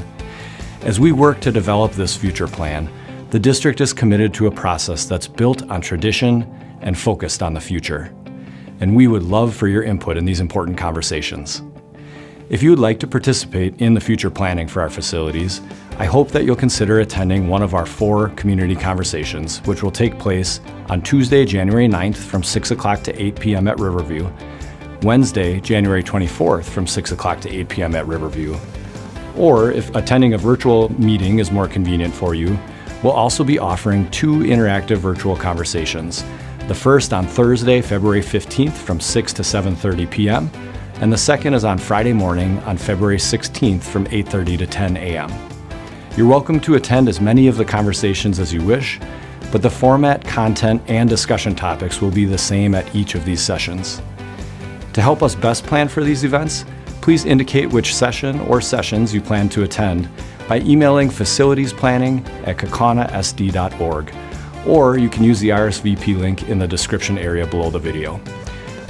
As we work to develop this future plan, the district is committed to a process that's built on tradition and focused on the future. And we would love for your input in these important conversations. If you would like to participate in the future planning for our facilities, I hope that you'll consider attending one of our 4 community conversations, which will take place on Tuesday, January 9th from 6 o'clock to 8 p.m. at Riverview, Wednesday, January 24th from 6 o'clock to 8 p.m. at Riverview. Or if attending a virtual meeting is more convenient for you, we'll also be offering 2 interactive virtual conversations. The first on Thursday, February 15th from 6 to 7:30 p.m., and the second is on Friday morning on February 16th from 8:30 to 10 a.m. You're welcome to attend as many of the conversations as you wish, but the format, content, and discussion topics will be the same at each of these sessions. To help us best plan for these events, please indicate which session or sessions you plan to attend by emailing facilitiesplanning@kaukaunasd.org, or you can use the RSVP link in the description area below the video.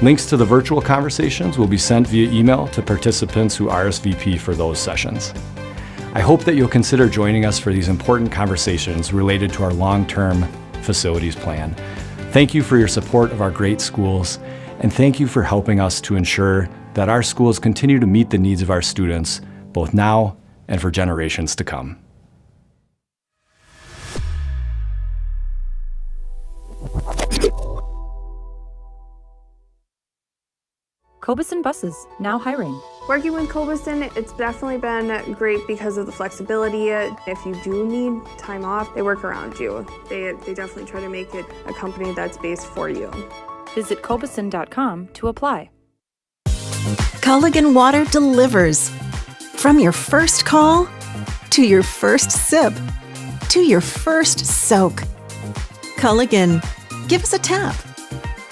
Links to the virtual conversations will be sent via email to participants who RSVP for those sessions. I hope that you'll consider joining us for these important conversations related to our long-term facilities plan. Thank you for your support of our great schools, and thank you for helping us to ensure that our schools continue to meet the needs of our students, both now and for generations to come.
Cobuson Buses, now hiring.
Working with Cobuson, it's definitely been great because of the flexibility. If you do need time off, they work around you. They definitely try to make it a company that's based for you.
Visit Cobuson.com to apply.
Culligan Water delivers. From your first call, to your first sip, to your first soak. Culligan, give us a tap.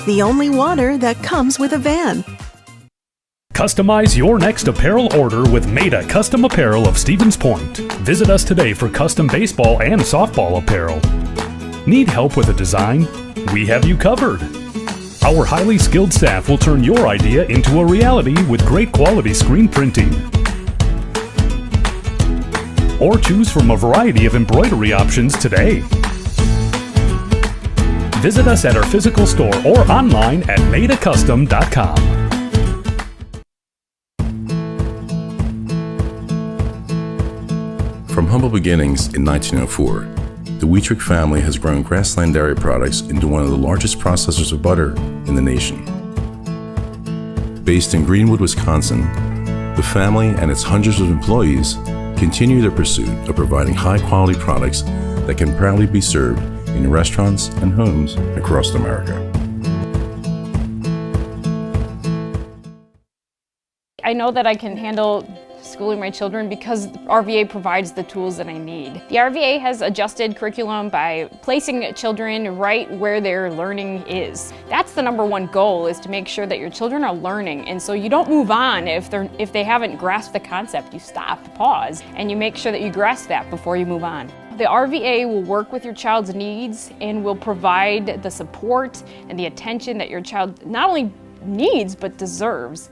The only water that comes with a van.
Customize your next apparel order with Maida Custom Apparel of Stevens Point. Visit us today for custom baseball and softball apparel. Need help with a design? We have you covered. Our highly skilled staff will turn your idea into a reality with great quality screen printing. Or choose from a variety of embroidery options today. Visit us at our physical store or online at maidacustom.com.
From humble beginnings in 1904, the Wheatrick family has grown Grassland Dairy Products into one of the largest processors of butter in the nation. Based in Greenwood, Wisconsin, the family and its hundreds of employees continue their pursuit of providing high-quality products that can proudly be served in restaurants and homes across America.
I know that I can handle schooling my children because RVA provides the tools that I need. The RVA has adjusted curriculum by placing children right where their learning is. That's the number one goal, is to make sure that your children are learning, and so you don't move on if they haven't grasped the concept. You stop, pause, and you make sure that you grasp that before you move on. The RVA will work with your child's needs and will provide the support and the attention that your child not only needs but deserves.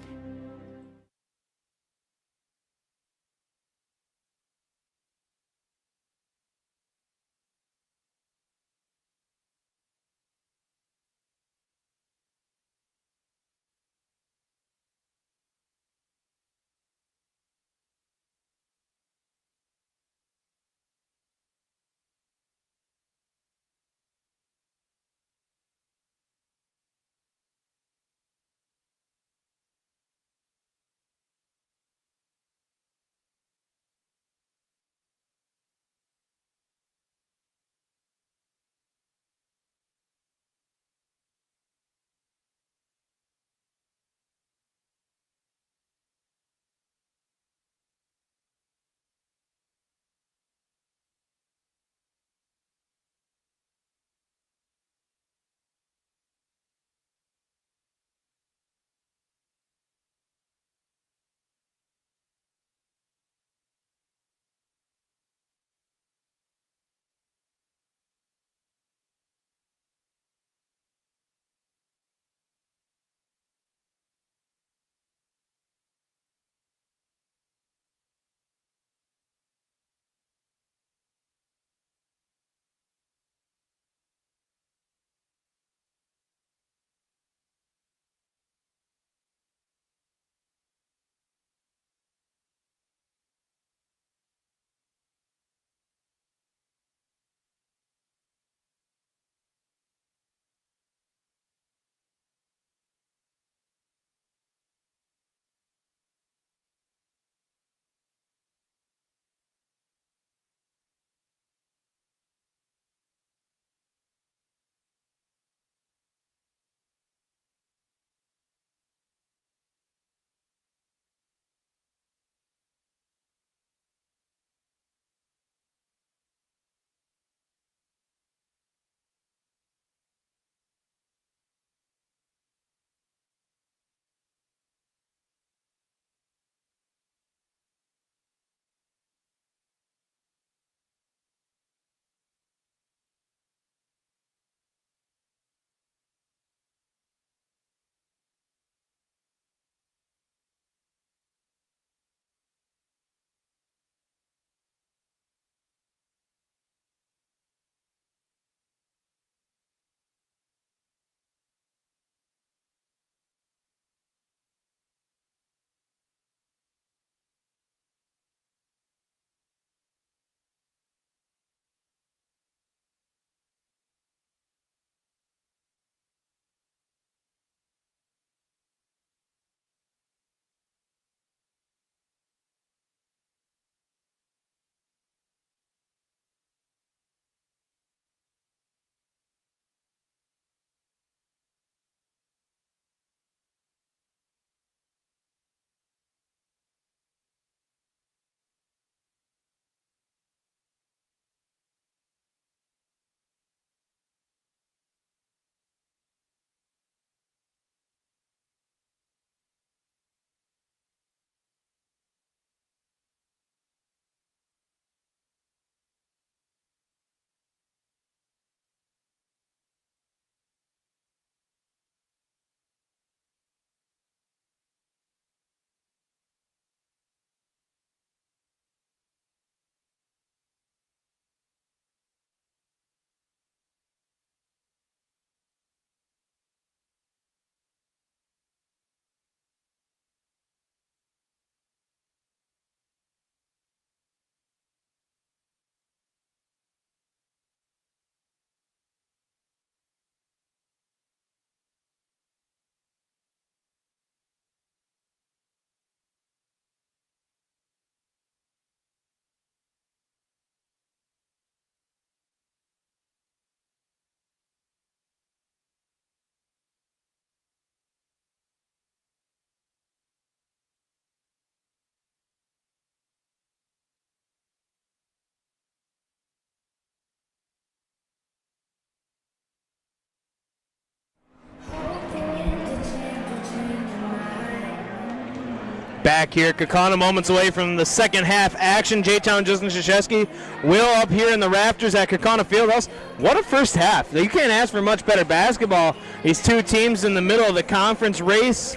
Back here, Kaukauna moments away from the second half action. J-Town Justin Krzyzewski will up here in the rafters at Kaukauna Fieldhouse. What a first half. You can't ask for much better basketball. These two teams in the middle of the conference race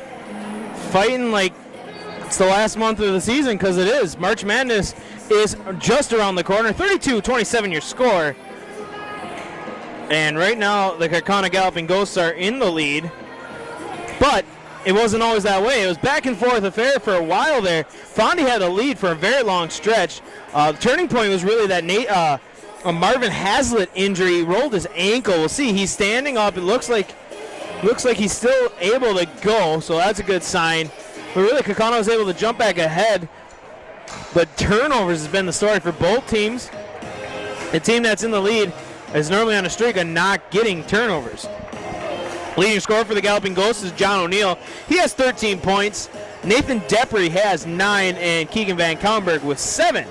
fighting like it's the last month of the season, because it is. March Madness is just around the corner. 32-27 your score. And right now the Kaukauna Galloping Ghosts are in the lead. But it wasn't always that way. It was back and forth affair for a while there. Fondy had the lead for a very long stretch. The turning point was really that a Marvin Hazlitt injury. He rolled his ankle. We'll see. He's standing up. It looks like he's still able to go, so that's a good sign. But really, Kaukauna was able to jump back ahead. But turnovers has been the story for both teams. The team that's in the lead is normally on a streak of not getting turnovers. Leading scorer for the Galloping Ghosts is John O'Neill. He has 13 points. Nathan Depry has 9, and Keegan Van Kalmberg with 7.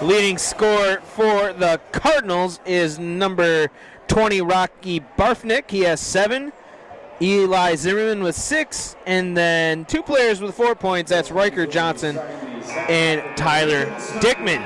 Leading scorer for the Cardinals is number 20, Rocky Barfnick. He has 7. Eli Zimmerman with 6. And then 2 players with 4 points. That's Riker Johnson and Tyler Dickman.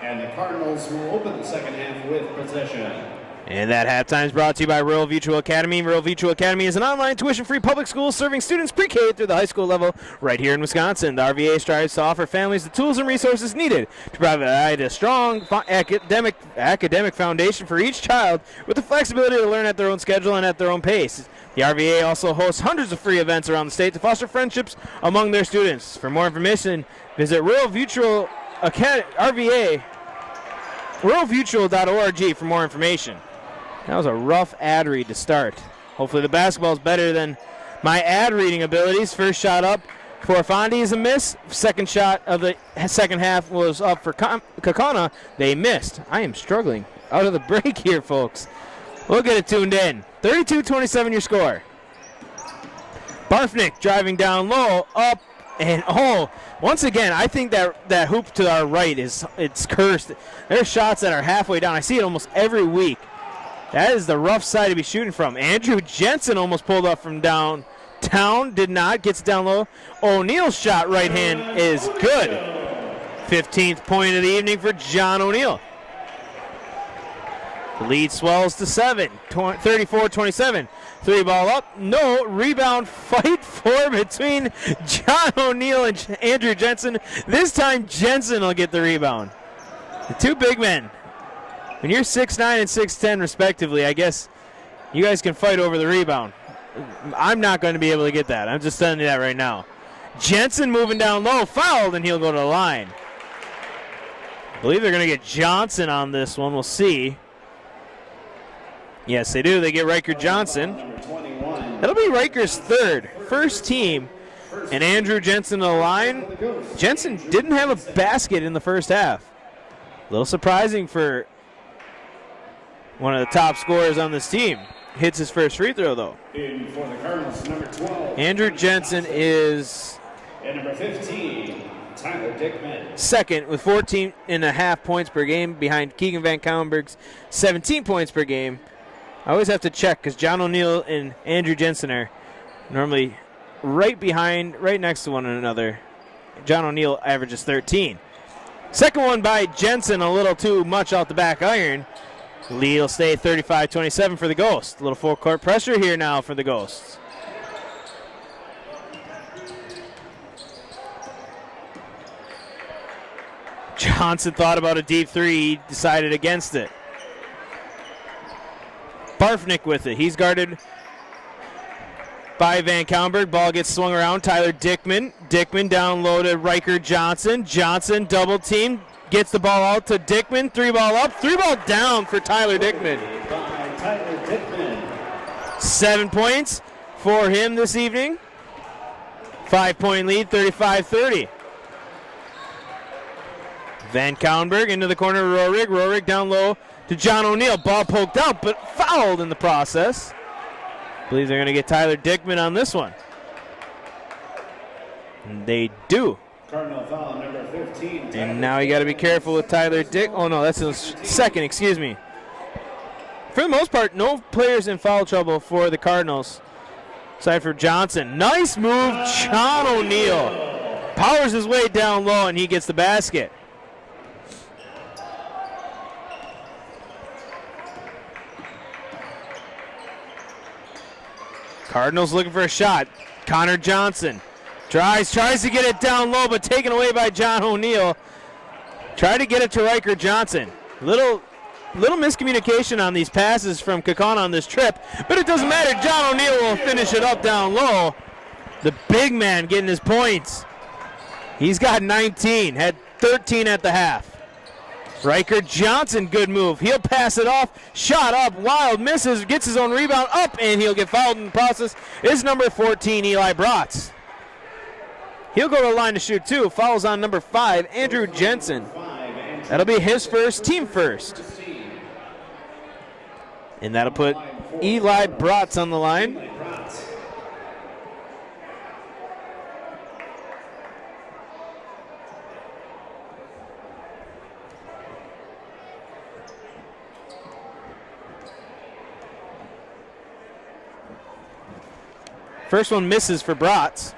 And the Cardinals will open the second half with possession.
And that halftime is brought to you by Rural Mutual Academy. Rural Mutual Academy is an online tuition-free public school serving students pre-K through the high school level right here in Wisconsin. The RVA strives to offer families the tools and resources needed to provide a strong academic foundation for each child with the flexibility to learn at their own schedule and at their own pace. The RVA also hosts hundreds of free events around the state to foster friendships among their students. For more information, visit Rural Mutual RVA, ruralmutual.org for more information. That was a rough ad read to start. Hopefully the basketball's better than my ad reading abilities. First shot up for Fondy is a miss. Second shot of the second half was up for Kaukauna. They missed. I am struggling out of the break here, folks. We'll get it tuned in. 32-27 your score. Barfnick driving down low, up, and once again, I think that hoop to our right it's cursed. There's shots that are halfway down. I see it almost every week. That is the rough side to be shooting from. Andrew Jensen almost pulled up from downtown. Did not. Gets down low. O'Neill's shot right hand is good. 15th point of the evening for John O'Neill. The lead swells to 7. 34-27. 3 ball up. No. Rebound fight for between John O'Neill and Andrew Jensen. This time Jensen will get the rebound. The two big men. When you're 6'9 and 6'10 respectively, I guess you guys can fight over the rebound. I'm not going to be able to get that. I'm just telling you that right now. Jensen moving down low, fouled, and he'll go to the line. I believe they're going to get Johnson on this one. We'll see. Yes, they do. They get Riker Johnson. That'll be Riker's third. First team. And Andrew Jensen to the line. Jensen didn't have a basket in the first half. A little surprising for one of the top scorers on this team. Hits his first free throw, though.
In for the Cardinals, number 12.
Andrew Jensen is...
And number 15, Tyler Dickman.
Second with 14.5 points per game behind Keegan Van Kallenberg's 17 points per game. I always have to check because John O'Neill and Andrew Jensen are normally right next to one another. John O'Neill averages 13. Second one by Jensen, a little too much off the back iron. Lead will stay 35-27 for the Ghosts. A little full court pressure here now for the Ghosts. Johnson thought about a deep three. He decided against it. Barfnick with it. He's guarded by Van Kallenberg. Ball gets swung around. Tyler Dickman. Dickman down low to Riker Johnson. Johnson double team. Gets the ball out to Dickman. 3 ball up. 3 ball down for Tyler Dickman. 7 points for him this evening. 5-point lead, 35-30. Van Kallenberg into the corner of Roerig. Roerig down low to John O'Neill. Ball poked out, but fouled in the process. I believe they're going to get Tyler Dickman on this one. And they do.
Cardinal foul number 15.
And now you got to be careful with Tyler Dick. Oh, no, that's his second, excuse me. For the most part, no players in foul trouble for the Cardinals. Side for Johnson. Nice move, John O'Neill. Powers his way down low, and he gets the basket. Cardinals looking for a shot. Connor Johnson tries to get it down low, but taken away by John O'Neill. Try to get it to Riker Johnson. Little miscommunication on these passes from Kaukauna on this trip, but it doesn't matter. John O'Neill will finish it up down low. The big man getting his points. He's got 19, had 13 at the half. Riker Johnson, good move. He'll pass it off. Shot up, wild, misses, gets his own rebound up, and he'll get fouled in the process. Is number 14, Eli Bratz. He'll go to the line to shoot two. Fouls on number 5, Andrew Jensen. That'll be his first, team first. And that'll put Eli Bratz on the line. First one misses for Bratz.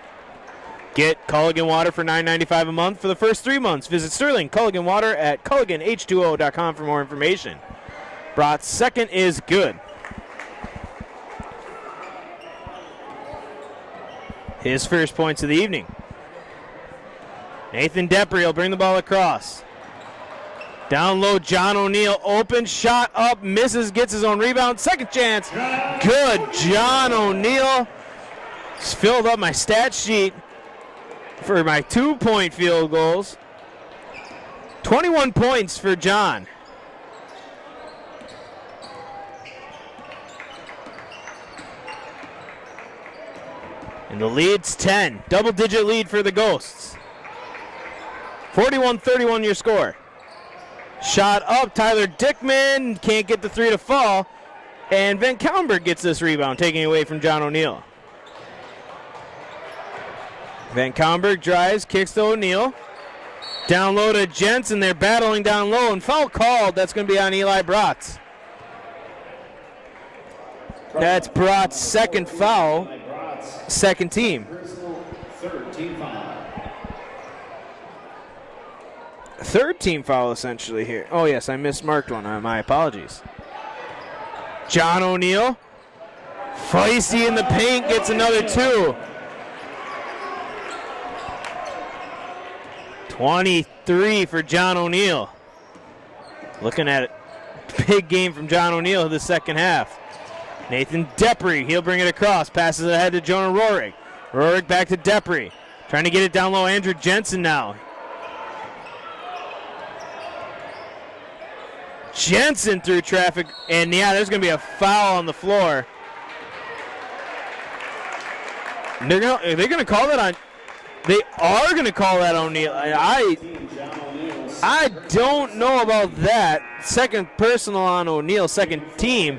Get Culligan Water for $9.95 a month for the first 3 months. Visit Sterling Culligan Water at CulliganH2O.com for more information. Bratz second is good. His first points of the evening. Nathan Depry will bring the ball across. Down low, John O'Neill, open, shot up, misses, gets his own rebound. Second chance, good. John O'Neill. Just filled up my stat sheet for my 2-point field goals. 21 points for John. And the lead's 10. Double-digit lead for the Ghosts. 41-31 your score. Shot up, Tyler Dickman can't get the three to fall. And Van Kallenberg gets this rebound, taking it away from John O'Neill. Van Kallenberg drives, kicks to O'Neill. Down low to Jensen. They're battling down low, and foul called. That's going to be on Eli Bratz. That's Bratz's second foul, second team. Third team foul essentially here. Oh yes, I mismarked one. My apologies. John O'Neill, feisty in the paint, gets another two. 23 for John O'Neill. Looking at it, big game from John O'Neill in the second half. Nathan Depry, he'll bring it across, passes it ahead to Jonah Rohrig. Rohrig back to Depry, trying to get it down low. Andrew Jensen now. Jensen through traffic, and yeah, there's going to be a foul on the floor. They're going to call that on. They are going to call that O'Neill. I don't know about that. Second personal on O'Neill, second team.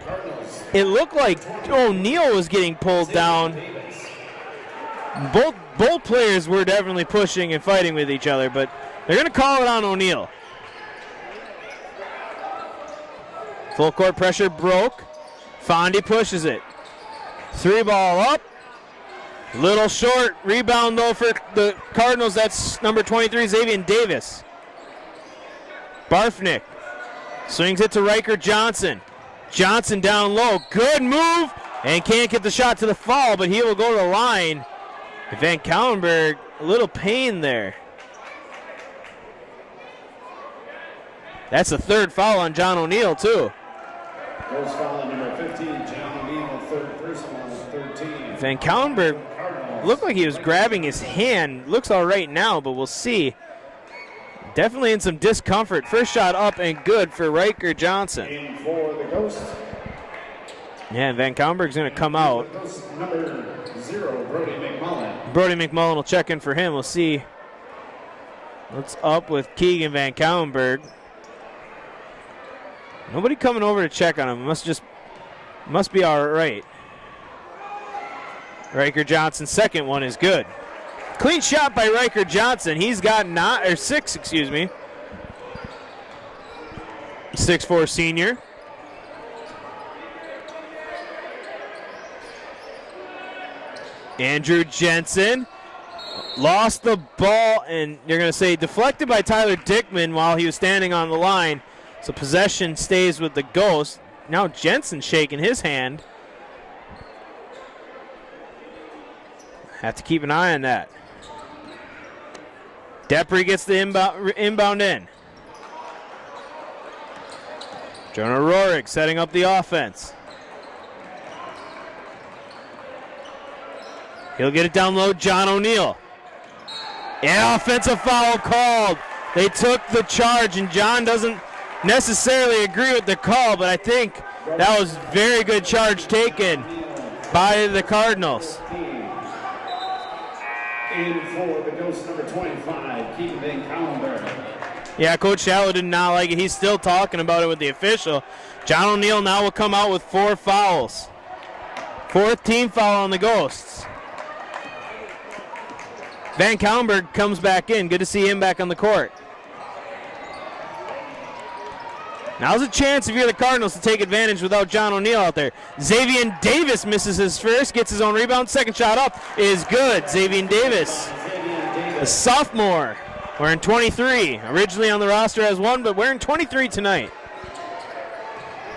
It looked like O'Neill was getting pulled down. Both players were definitely pushing and fighting with each other, but they're going to call it on O'Neill. Full court pressure broke. Fondy pushes it. Three ball up. Little short. Rebound though for the Cardinals. That's number 23, Xavier Davis. Barfnick swings it to Riker Johnson. Johnson down low. Good move. And can't get the shot to the foul, but he will go to the line. Van Kallenberg, a little pain there. That's the third foul on John O'Neill, too.
First foul on number 15, John O'Neill, third personal, 13.
Van Kallenberg looked like he was grabbing his hand. Looks all right now, but we'll see. Definitely in some discomfort. First shot up and good for Riker Johnson.
And for the Ghosts.
Yeah, Van Kallenberg's going to come out.
Number 0, Brody McMullen.
Brody McMullen will check in for him. We'll see what's up with Keegan Van Kallenberg. Nobody coming over to check on him. Must be all right. Riker Johnson's second one is good. Clean shot by Riker Johnson. He's got 6, excuse me. 6'4" senior. Andrew Jensen lost the ball, and you're going to say deflected by Tyler Dickman while he was standing on the line. So possession stays with the Ghosts. Now Jensen shaking his hand. Have to keep an eye on that. Depre gets the inbound in. Jonah Roerig setting up the offense. He'll get it down low, John O'Neill. And offensive foul called. They took the charge, and John doesn't necessarily agree with the call, but I think that was very good charge taken by the Cardinals.
In for the Ghost number 25, Keaton Van Callenberg.
Yeah, Coach Shallow did not like it. He's still talking about it with the official. John O'Neill now will come out with 4 fouls. 4th team foul on the Ghosts. Van Callenberg comes back in. Good to see him back on the court. Now's a chance if you're the Cardinals to take advantage without John O'Neill out there. Xavier Davis misses his first, gets his own rebound. Second shot up is good. Xavier Davis, a sophomore, wearing 23. Originally on the roster as 1, but wearing 23 tonight.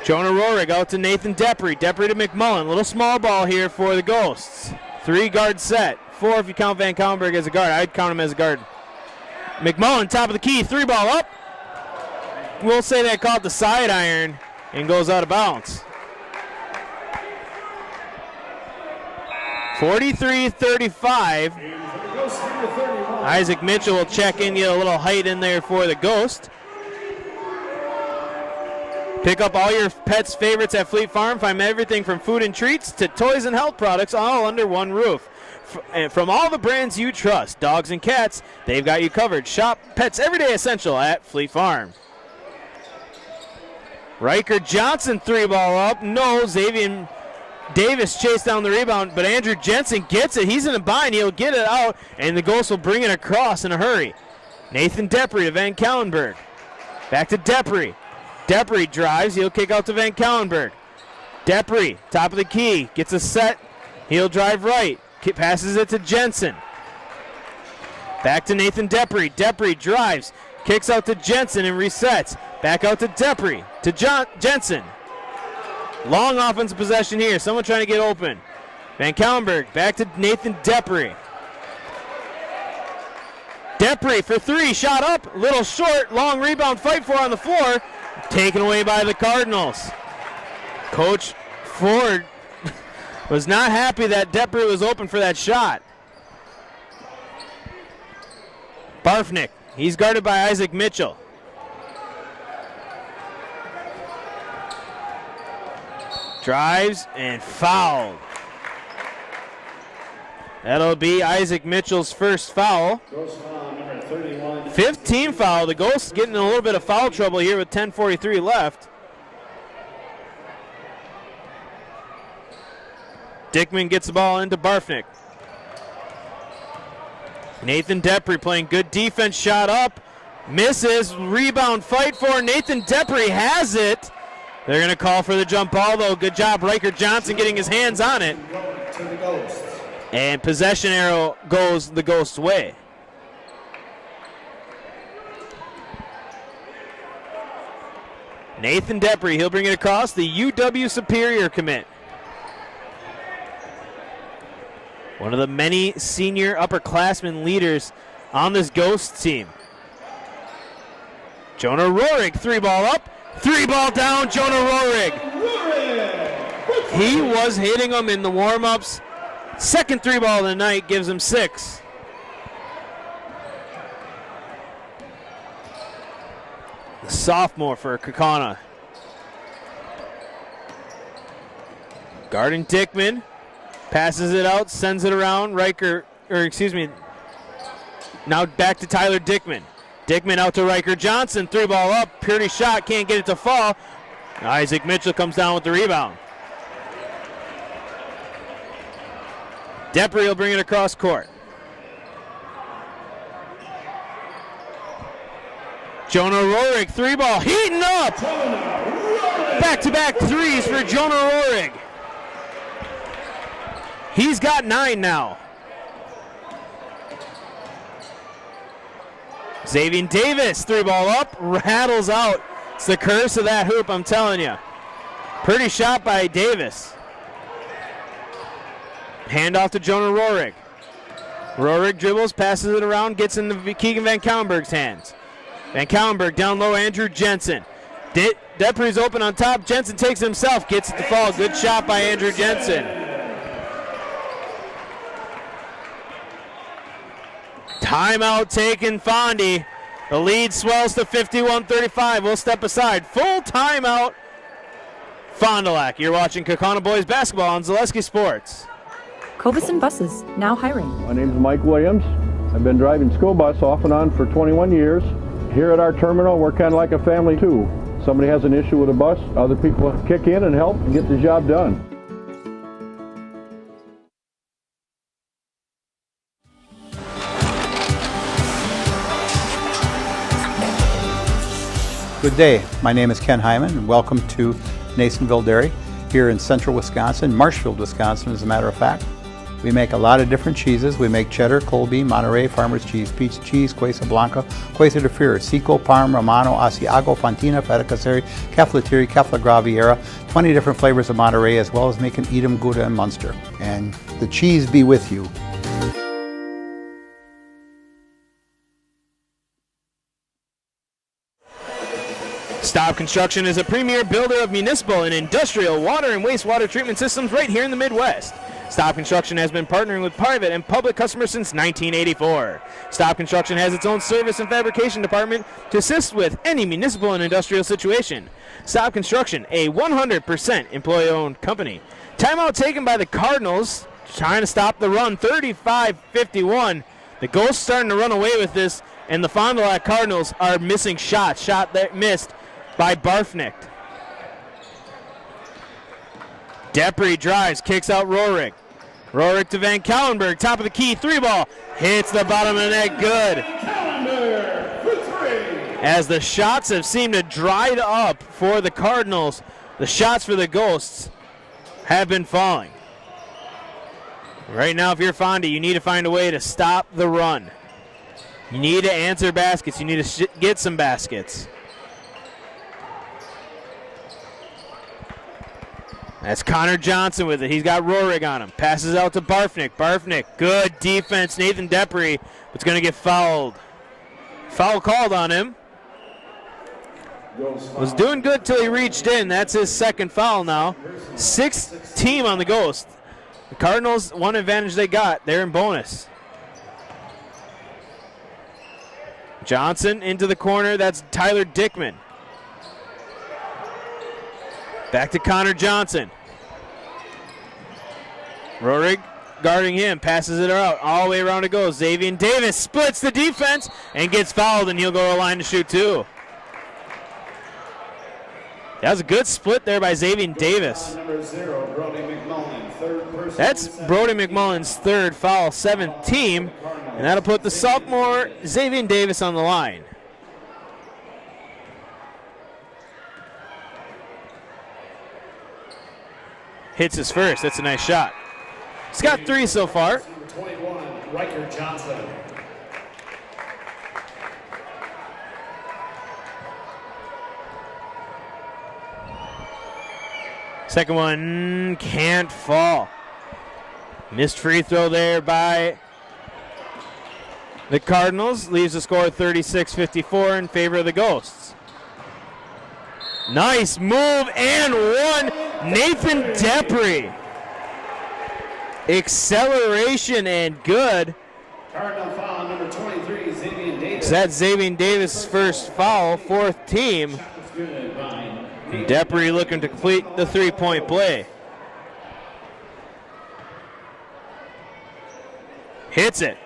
Jonah Roerig out to Nathan Depre. Depre to McMullen. Little small ball here for the Ghosts. 3-guard set. 4 if you count Van Callenberg as a guard. I'd count him as a guard. McMullen, top of the key, 3-ball up. We'll say that caught the side iron and goes out of bounds. 43-35. Isaac Mitchell will check in, get a little height in there for the Ghost. Pick up all your pets' favorites at Fleet Farm. Find everything from food and treats to toys and health products all under one roof. And from all the brands you trust, dogs and cats, they've got you covered. Shop Pets Everyday Essential at Fleet Farm. Riker Johnson 3-ball up. No, Xavier Davis chased down the rebound, but Andrew Jensen gets it. He's in a bind. He'll get it out, and the Ghosts will bring it across in a hurry. Nathan Depre to Van Callenberg. Back to Depre. Depre drives. He'll kick out to Van Callenberg. Depre, top of the key, gets a set. He'll drive right. Passes it to Jensen. Back to Nathan Depre. Depre drives. Kicks out to Jensen and resets. Back out to Depre. To Jensen. Long offensive possession here. Someone trying to get open. Van Callenberg back to Nathan Depre. Depre for 3. Shot up. Little short. Long rebound fight for on the floor. Taken away by the Cardinals. Coach Ford was not happy that Depre was open for that shot. Barfnick. He's guarded by Isaac Mitchell. Drives and fouled. That'll be Isaac Mitchell's first foul. 15 foul. The Ghosts getting in a little bit of foul trouble here with 10:43 left. Dickman gets the ball into Barfnick. Nathan Depre playing good defense, shot up, misses, rebound fight for Nathan Depre has it. They're going to call for the jump ball though. Good job, Riker Johnson getting his hands on it. And possession arrow goes the Ghosts' way. Nathan Depre, he'll bring it across, the UW Superior commit. One of the many senior upperclassmen leaders on this Ghosts team. Jonah Roerig, 3-ball up, 3-ball down, Jonah Roerig. He was hitting them in the warm-ups. Second 3-ball of the night gives him 6. The sophomore for Kaukauna. Guarding Dickman. Passes it out, sends it around. Now back to Tyler Dickman. Dickman out to Riker Johnson. 3-ball up. Pretty shot. Can't get it to fall. Isaac Mitchell comes down with the rebound. Depre will bring it across court. Jonah Roerig, 3-ball. Heating up. Back-to-back threes for Jonah Roerig. He's got 9 now. Xavier Davis, 3-ball up, rattles out. It's the curse of that hoop, I'm telling you. Pretty shot by Davis. Hand off to Jonah Rohrig. Rohrig dribbles, passes it around, gets into Keegan Van Kaulenberg's hands. Van Kaulenberg down low, Andrew Jensen. Depre's open on top, Jensen takes it himself, gets it to fall. Good shot by Andrew Jensen. Timeout taken, Fondy. The lead swells to 51-35. We'll step aside. Full timeout, Fond du Lac. You're watching Kaukauna Boys Basketball on Zaleski Sports.
Cobuson Buses, now hiring.
My name is Mike Williams. I've been driving school bus off and on for 21 years. Here at our terminal, we're kind of like a family too. Somebody has an issue with a bus, other people kick in and help and get the job done.
Good day. My name is Ken Hyman, and welcome to Nasonville Dairy here in central Wisconsin, Marshfield, Wisconsin, as a matter of fact. We make a lot of different cheeses. We make cheddar, Colby, Monterey, Farmer's Cheese, Peach Cheese, Quesa Blanca, Quesa de Fir, Seco, Parm, Romano, Asiago, Fontina, Feta Caseri, Caflateri, Cafla Graviera, 20 different flavors of Monterey, as well as making Edam, Gouda, and Munster. And the cheese be with you.
Staub Construction is a premier builder of municipal and industrial water and wastewater treatment systems right here in the Midwest. Staub Construction has been partnering with private and public customers since 1984. Staub Construction has its own service and fabrication department to assist with any municipal and industrial situation. Staub Construction, a 100% employee-owned company. Timeout taken by the Cardinals, trying to stop the run, 35-51. The Ghosts starting to run away with this, and the Fond du Lac Cardinals are missing shots. Shot that missed by Barfnick. Depre drives, kicks out Rohrig. Rohrig to Van Kaulenberg, top of the key, 3-ball. Hits the bottom of the net, good. As the shots have seemed to dry up for the Cardinals, the shots for the Ghosts have been falling. Right now, if you're Fondy, you need to find a way to stop the run. You need to answer baskets. You need to get some baskets. That's Connor Johnson with it. He's got Rohrig on him. Passes out to Barfnick. Barfnick, good defense. Nathan Depre, but going to get fouled. Foul called on him. Was doing good till he reached in. That's his second foul now. 6th team on the Ghost. The Cardinals, one advantage they got. They're in bonus. Johnson into the corner. That's Tyler Dickman. Back to Connor Johnson. Rohrig guarding him, passes it out. All the way around it goes. Xavier Davis splits the defense and gets fouled, and he'll go to the line to shoot two. That was a good split there by Xavier Davis. That's Brody McMullen's third foul, 7th team, and that'll put the sophomore Xavier Davis on the line. Hits his first. That's a nice shot. He's got 3 so far.
21, Riker Johnson.
Second one can't fall. Missed free throw there by the Cardinals. Leaves the score 36-54 in favor of the Ghosts. Nice move and one. Nathan Depre. Acceleration and good.
Cardinal foul number 23, Xavier Davis.
So that's Xavier Davis' first foul, 4th team. Depre looking to complete the 3-point play. Hits it.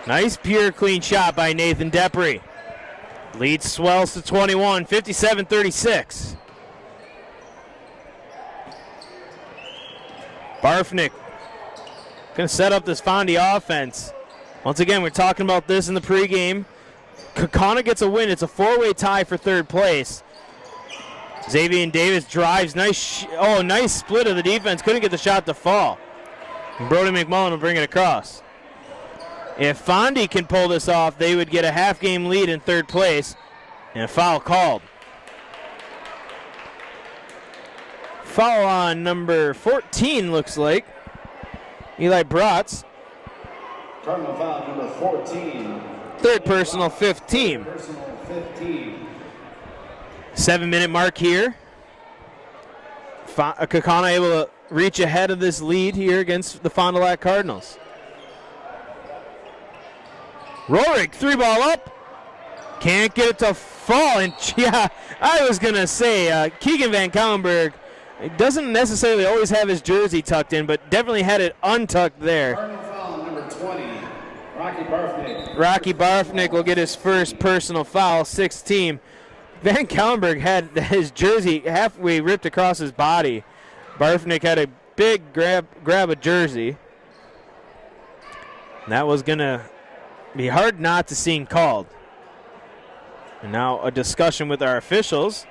Nice, pure, clean shot by Nathan Depre. Lead swells to 21, 57-36. Barfnick going to set up this Fondy offense. Once again, we're talking about this in the pregame. Kaukauna gets a win. It's a 4-way tie for 3rd place. Xavier Davis drives. Nice split of the defense. Couldn't get the shot to fall. And Brody McMullen will bring it across. If Fondy can pull this off, they would get a half-game lead in third place, and a foul called. Foul on number 14, looks like. Eli Bratz.
Cardinal foul number 14.
Third personal, 15. 7-minute mark here. Kaukauna able to reach ahead of this lead here against the Fond du Lac Cardinals. Rorik, 3-ball up. Can't get it to fall. And yeah, I was going to say, Keegan Van Kaulenberg doesn't necessarily always have his jersey tucked in, but definitely had it untucked there.
Cardinal foul number 20. Rocky Barfnick.
Rocky Barfnick will get his first personal foul, 6th team. Van Kaulenberg had his jersey halfway ripped across his body. Barfnick had a big grab a jersey. And that was going to be hard not to see called. And now a discussion with our officials.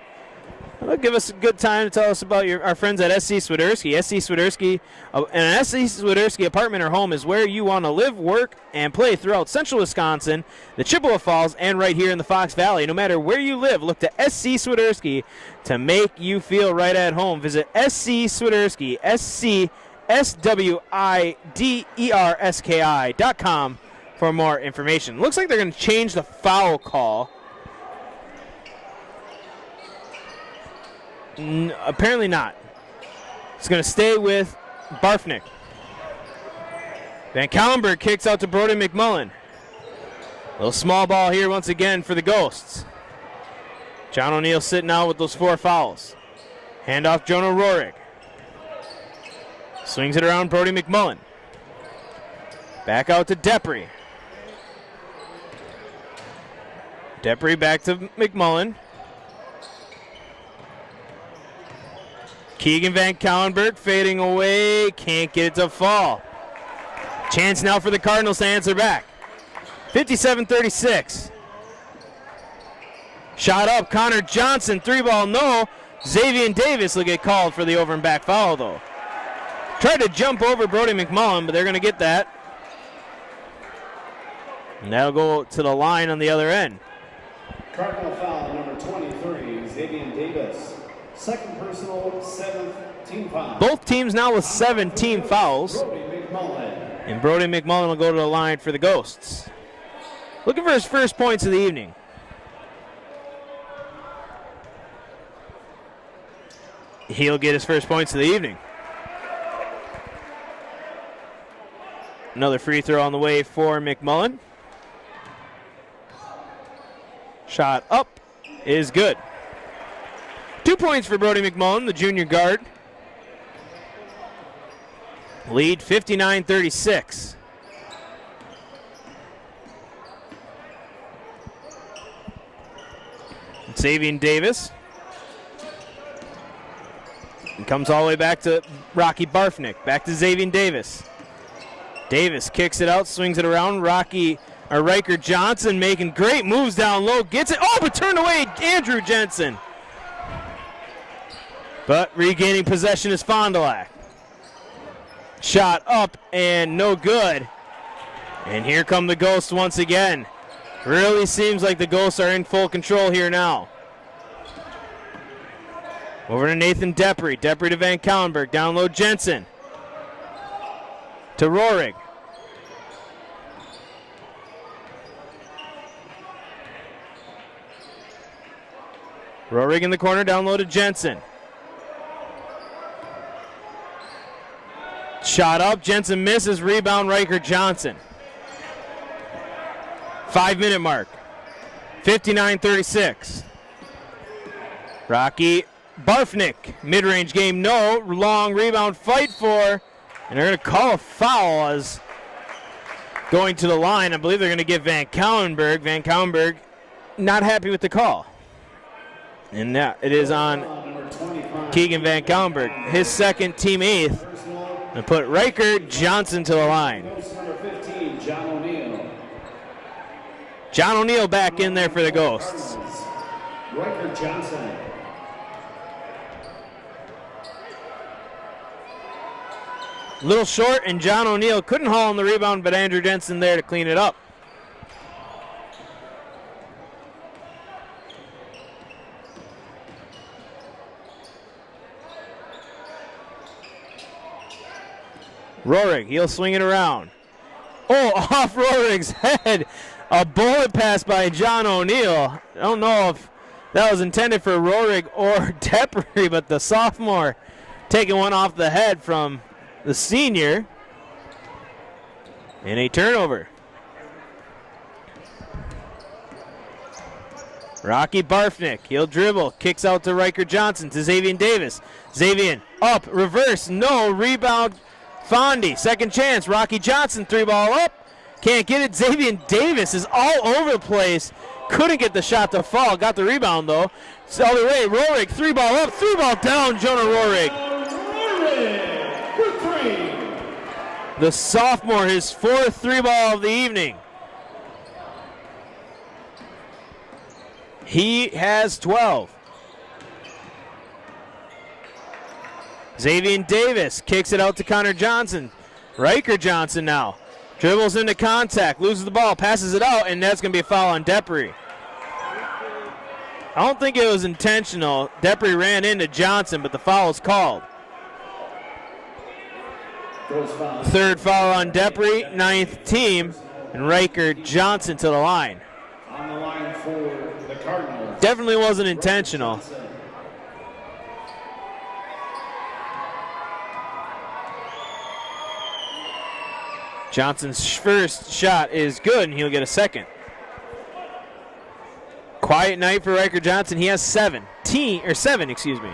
That'll give us a good time to tell us about our friends at SC Swiderski. SC Swiderski, an SC Swiderski apartment or home is where you want to live, work, and play throughout central Wisconsin, the Chippewa Falls, and right here in the Fox Valley. No matter where you live, look to SC Swiderski to make you feel right at home. Visit SC Swiderski, SCSWIDERSKI.com for more information. Looks like they're going to change the foul call. Apparently not. It's going to stay with Barfnick. Van Kaulenberg kicks out to Brody McMullen. Little small ball here once again for the Ghosts. John O'Neill sitting out with those 4 fouls. Handoff Jonah Rorik. Swings it around Brody McMullen. Back out to Depre. Depre back to McMullen. Keegan Van Kaulenberg fading away. Can't get it to fall. Chance now for the Cardinals to answer back. 57-36. Shot up. Connor Johnson. 3-ball no. Xavier Davis will get called for the over and back foul, though. Tried to jump over Brody McMullen, but they're going to get that. And that'll go to the line on the other end.
Cardinal foul number 23, Xavier Davis. Second personal, 7th team foul.
Both teams now with 7 team fouls.
Brody McMullen.
And Brody McMullen will go to the line for the Ghosts. Looking for his first points of the evening. He'll get his first points of the evening. Another free throw on the way for McMullen. Shot up is good. 2 points for Brody McMullen, the junior guard. Lead 59-36. Xavier Davis. And comes all the way back to Rocky Barfnick. Back to Xavier Davis. Davis kicks it out, swings it around. Riker Johnson making great moves down low. Gets it. Oh, but turned away. Andrew Jensen. But regaining possession is Fond du Lac. Shot up and no good. And here come the Ghosts once again. Really seems like the Ghosts are in full control here now. Over to Nathan Depre. Depre to Van Kaulenberg. Down low Jensen. To Rorig. Rorig in the corner. Down low to Jensen. Shot up, Jensen misses, rebound Riker Johnson. 5-minute mark. 59-36. Rocky Barfnick, mid-range game, no. Long rebound, fight for. And they're going to call a foul as going to the line. I believe they're going to give Van Kaulenberg. Van Kaulenberg not happy with the call. And that it is on Keegan Van Kaulenberg, his second, team 8th. And put Riker Johnson to the line.
Number 15, John O'Neill.
John O'Neill back in there for the Ghosts.
Riker Johnson.
Little short, and John O'Neill couldn't haul on the rebound, but Andrew Jensen there to clean it up. Rohrig, he'll swing it around. Oh, off Rohrig's head. A bullet pass by John O'Neill. I don't know if that was intended for Rohrig or Depri, but the sophomore taking one off the head from the senior. And a turnover. Rocky Barfnick, he'll dribble, kicks out to Riker Johnson, to Xavier Davis. Xavier up, reverse, no, rebound, Fondy. Second chance, Rocky Johnson, 3-ball up. Can't get it. Xavier Davis is all over the place. Couldn't get the shot to fall. Got the rebound, though. It's the other way. Rohrig, 3-ball up, 3-ball down, Jonah Rohrig. The sophomore, his 4th 3-ball of the evening. He has 12. Xavier Davis kicks it out to Connor Johnson. Riker Johnson now. Dribbles into contact, loses the ball, passes it out, and that's going to be a foul on Depri. I don't think it was intentional. Depri ran into Johnson, but the foul is called. 3rd foul on Depri, 9th team, and Riker Johnson to the line.
On the line for the Cardinals.
Definitely wasn't intentional. Johnson's first shot is good, and he'll get a second. Quiet night for Riker Johnson. He has 7. 7, excuse me.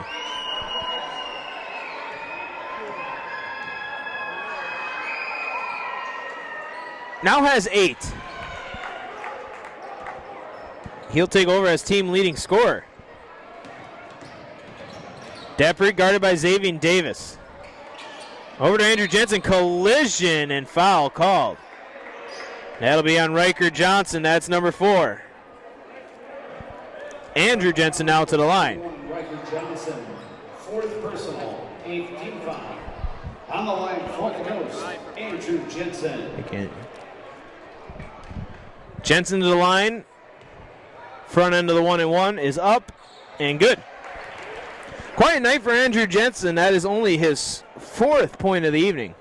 Now has 8. He'll take over as team leading scorer. Depri guarded by Xavier Davis. Over to Andrew Jensen, collision and foul called. That'll be on Riker Johnson, that's number 4. Andrew Jensen now to the line.
Riker Johnson, 4th personal, 8th team foul. On the line for the Ghost, Andrew Jensen.
Jensen to the line. Front end of the 1-and-1 is up and good. Quiet night for Andrew Jensen. That is only his 4th point of the evening.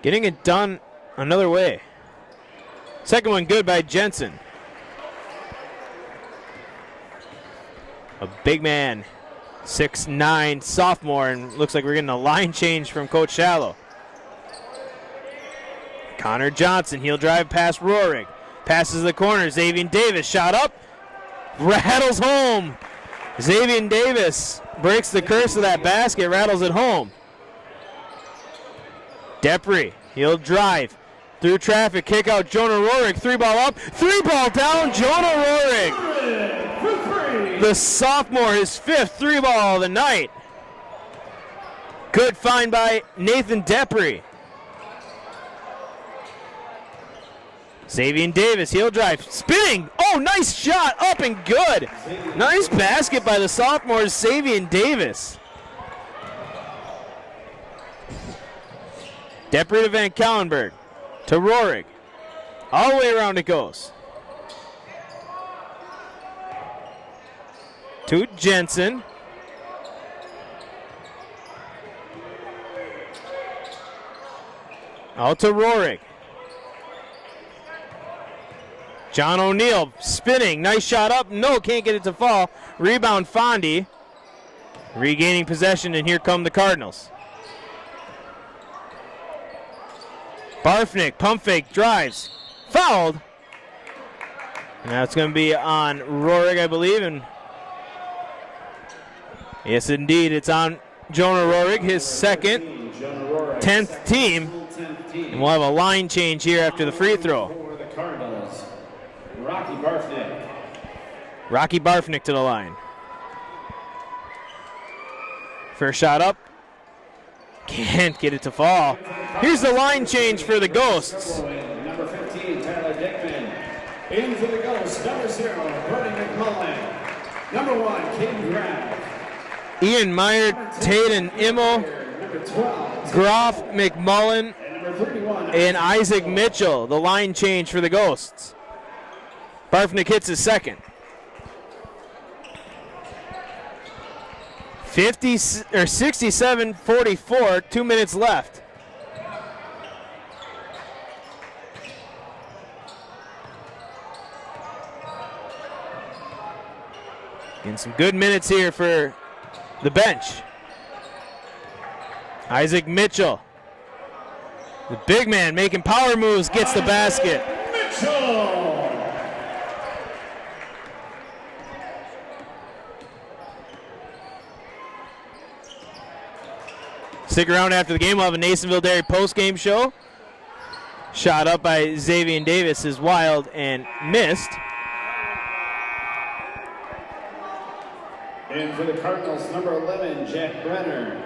Getting it done another way. Second one good by Jensen. A big man, 6'9", sophomore, and looks like we're getting a line change from Coach Shallow. Connor Johnson, he'll drive past Rohrig. Passes the corner, Xavier Davis, shot up, rattles home. Xavier Davis breaks the curse of that basket, rattles it home. Depri, he'll drive through traffic, kick out Jonah Rohrig, 3-ball up, 3-ball down, Jonah Rohrig. The sophomore, his 5th 3-ball of the night. Good find by Nathan Depri. Xavier Davis, he'll drive, spinning. Oh, nice shot, up and good. Nice basket by the sophomore, Xavier Davis. Depri to Van Kallenberg, to Rohrig. All the way around it goes. To Jensen. Out to Rohrig. John O'Neill spinning, nice shot up, no, can't get it to fall. Rebound Fondy, regaining possession, and here come the Cardinals. Barfnick, pump fake, drives, fouled. And that's going to be on Rohrig, I believe, and yes, indeed, it's on Jonah Rohrig, his 2nd, 10th team, and we'll have a line change here after the free throw.
Rocky Barfnick.
Rocky Barfnick to the line. First shot up. Can't get it to fall. Here's the line change for the Ghosts.
Number 15, Tyler Dickman. In for the Ghosts, number 0, Bernie McMullen. Number 1, King Graf.
Ian Meyer, Taden Immel, Groff, McMullen, and Isaac Mitchell, the line change for the Ghosts. Barfnick hits his second. 67-44, 2 minutes left. Getting some good minutes here for the bench. Isaac Mitchell, the big man making power moves, gets the basket.
Mitchell!
Stick around after the game. We'll have a Nasonville Dairy post-game show. Shot up by Xavier Davis is wild and missed.
And for the Cardinals, number 11, Jack Brenner.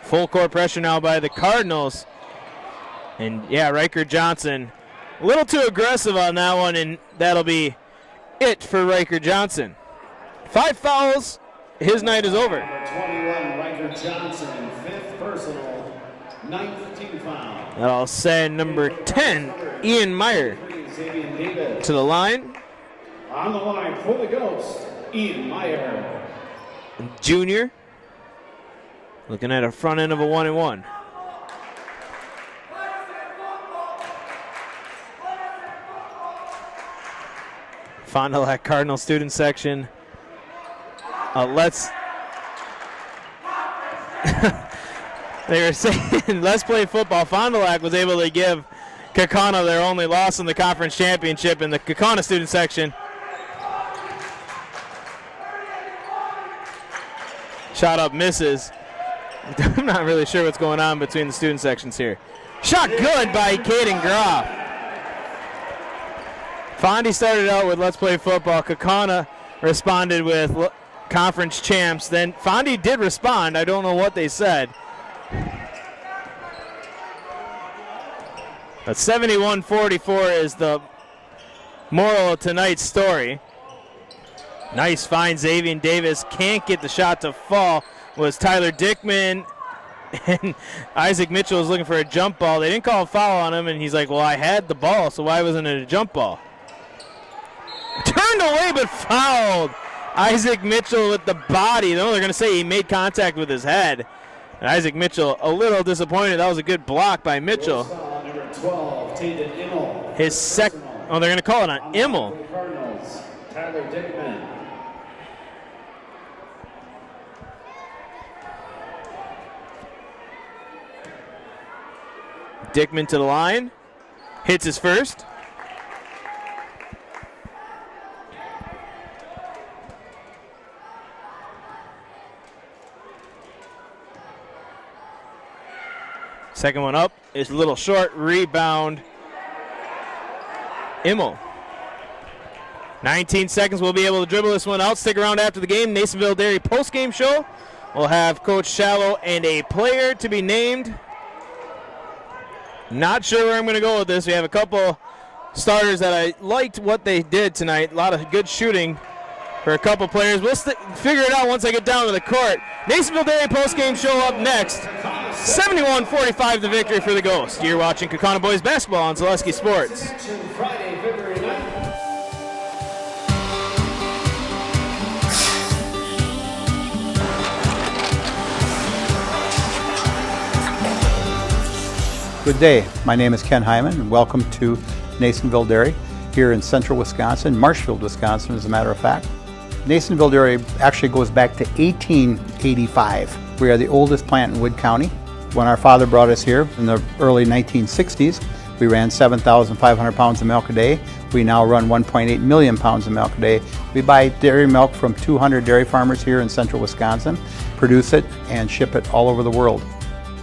Full court pressure now by the Cardinals. And yeah, Riker Johnson a little too aggressive on that one, and that'll be it for Riker Johnson. 5 fouls, his night is over.
Number 21, Riker Johnson, 5th personal, 9th team foul.
That'll send number 10, Ian Meyer, to the line.
On the line for the Ghost, Ian Meyer.
Junior, looking at a front end of a 1-and-1. Fond du Lac Cardinal student section. Let's. They were saying, let's play football. Fond du Lac was able to give Kaukauna their only loss in the conference championship in the Kaukauna student section. Shot up misses. I'm not really sure what's going on between the student sections here. Shot good by Caden Groff. Fondy started out with Let's Play Football. Kaukauna responded with Conference Champs. Then Fondy did respond. I don't know what they said. But 71-44 is the moral of tonight's story. Nice find. Xavier Davis can't get the shot to fall. Was Tyler Dickman, and Isaac Mitchell was looking for a jump ball. They didn't call a foul on him, and he's like, well, I had the ball, so why wasn't it a jump ball? Turned away but fouled. Isaac Mitchell with the body. No, they're going to say he made contact with his head. And Isaac Mitchell a little disappointed. That was a good block by Mitchell.
Number 12, Taden Immel.
His second. Oh, they're going to call it on Immel.
Cardinals, Tyler Dickman.
Dickman to the line. Hits his first. Second one up is a little short. Rebound. Immel. 19 seconds. We'll be able to dribble this one out. Stick around after the game. Nasonville Dairy post-game show. We'll have Coach Shallow and a player to be named. Not sure where I'm going to go with this. We have a couple starters that I liked what they did tonight. A lot of good shooting for a couple players. We'll figure it out once I get down to the court. Nasonville Dairy post-game show up next. 71-45 the victory for the Ghost. You're watching Kaukauna Boys basketball on Zaleski Sports.
Friday, February 9th.
Good day. My name is Ken Hyman, and welcome to Nasonville Dairy here in central Wisconsin, Marshfield, Wisconsin, as a matter of fact. Nasonville Dairy actually goes back to 1885. We are the oldest plant in Wood County. When our father brought us here in the early 1960s, we ran 7,500 pounds of milk a day. We now run 1.8 million pounds of milk a day. We buy dairy milk from 200 dairy farmers here in central Wisconsin, produce it, and ship it all over the world.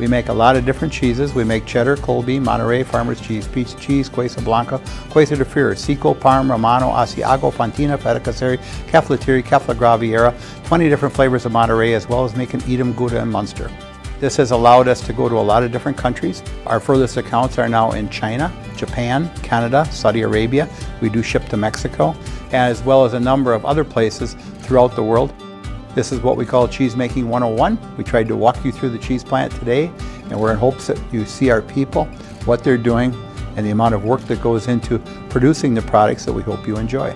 We make a lot of different cheeses. We make cheddar, Colby, Monterey, Farmer's Cheese, Peach Cheese, Quesa Blanca, Quesa de Fury, Seco, Parm, Romano, Asiago, Fontina, Feta Caseri, Keflatiri, Kefla Graviera, 20 different flavors of Monterey, as well as making Edam, Gouda, and Munster. This has allowed us to go to a lot of different countries. Our furthest accounts are now in China, Japan, Canada, Saudi Arabia. We do ship to Mexico, as well as a number of other places throughout the world. This is what we call Cheese Making 101. We tried to walk you through the cheese plant today, and we're in hopes that you see our people, what they're doing, and the amount of work that goes into producing the products that we hope you enjoy.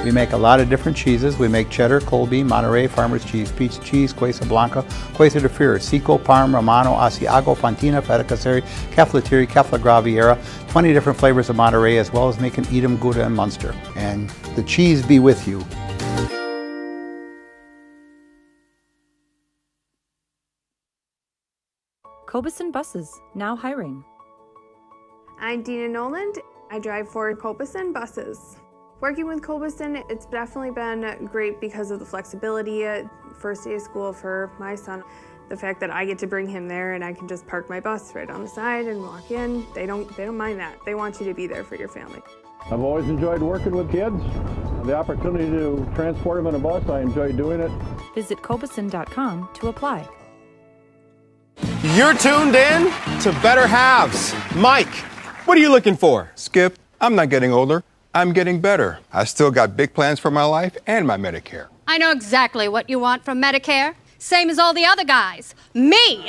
We make a lot of different cheeses. We make cheddar, Colby, Monterey, Farmer's Cheese, Peach Cheese, Quesa Blanca, Quesa de Freire, Seco, Parm, Romano, Asiago, Fontina, Feta Caseri, Caflateri, Cafla Graviera, 20 different flavors of Monterey, as well as making Edam, Gouda, and Munster. And the cheese be with you.
Kaukauna Buses, now hiring.
I'm Dina Noland. I drive for Kaukauna Buses. Working with Kaukauna, it's definitely been great because of the flexibility. First day of school for my son, the fact that I get to bring him there and I can just park my bus right on the side and walk in. They don't mind that. They want you to be there for your family.
I've always enjoyed working with kids. The opportunity to transport them in a bus, I enjoy doing it.
Visit Kaukauna.com to apply.
You're tuned in to Better Halves. Mike, what are you looking for?
Skip, I'm not getting older. I'm getting better. I still got big plans for my life and my Medicare.
I know exactly what you want from Medicare. Same as all the other guys. Me!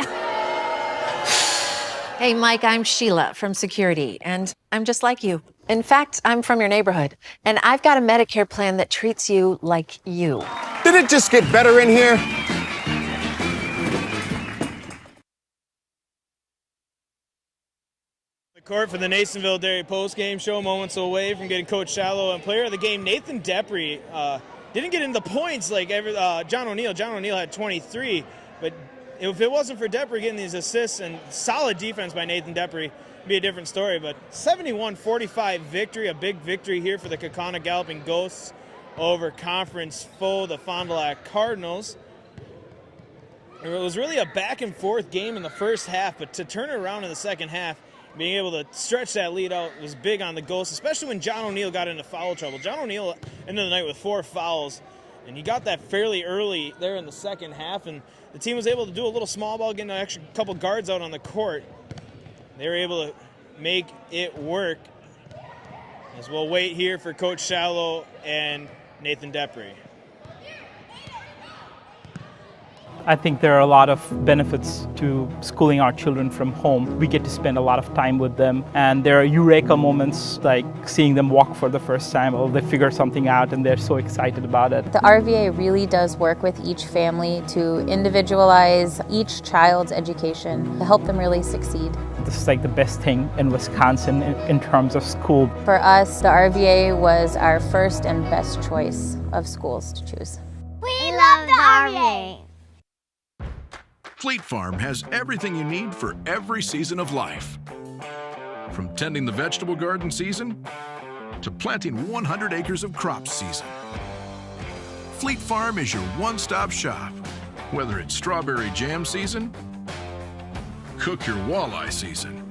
Hey, Mike, I'm Sheila from Security, and I'm just like you. In fact, I'm from your neighborhood, and I've got a Medicare plan that treats you like you.
Did it just get better in here?
Court for the Nasonville Dairy post-game show, moments away from getting Coach Shallow and player of the game Nathan Depry didn't get into the points like John O'Neill. John O'Neill had 23, but if it wasn't for Depry getting these assists and solid defense by Nathan Depry, it'd be a different story. But 71-45 victory, a big victory here for the Kaukauna Galloping Ghosts over conference foe, the Fond du Lac Cardinals. It was really a back-and-forth game in the first half, but to turn it around in the second half, being able to stretch that lead out was big on the Ghosts, especially when John O'Neill got into foul trouble. John O'Neill ended the night with 4 fouls, and he got that fairly early there in the second half, and the team was able to do a little small ball, getting an extra couple guards out on the court. They were able to make it work, as we'll wait here for Coach Shallow and Nathan Depry.
I think there are a lot of benefits to schooling our children from home. We get to spend a lot of time with them, and there are eureka moments like seeing them walk for the first time, or they figure something out and they're so excited about it.
The RVA really does work with each family to individualize each child's education to help them really succeed.
This is like the best thing in Wisconsin in terms of school.
For us, the RVA was our first and best choice of schools to choose.
We love the RVA!
Fleet Farm has everything you need for every season of life. From tending the vegetable garden season to planting 100 acres of crops season. Fleet Farm is your one-stop shop. Whether it's strawberry jam season, cook your walleye season,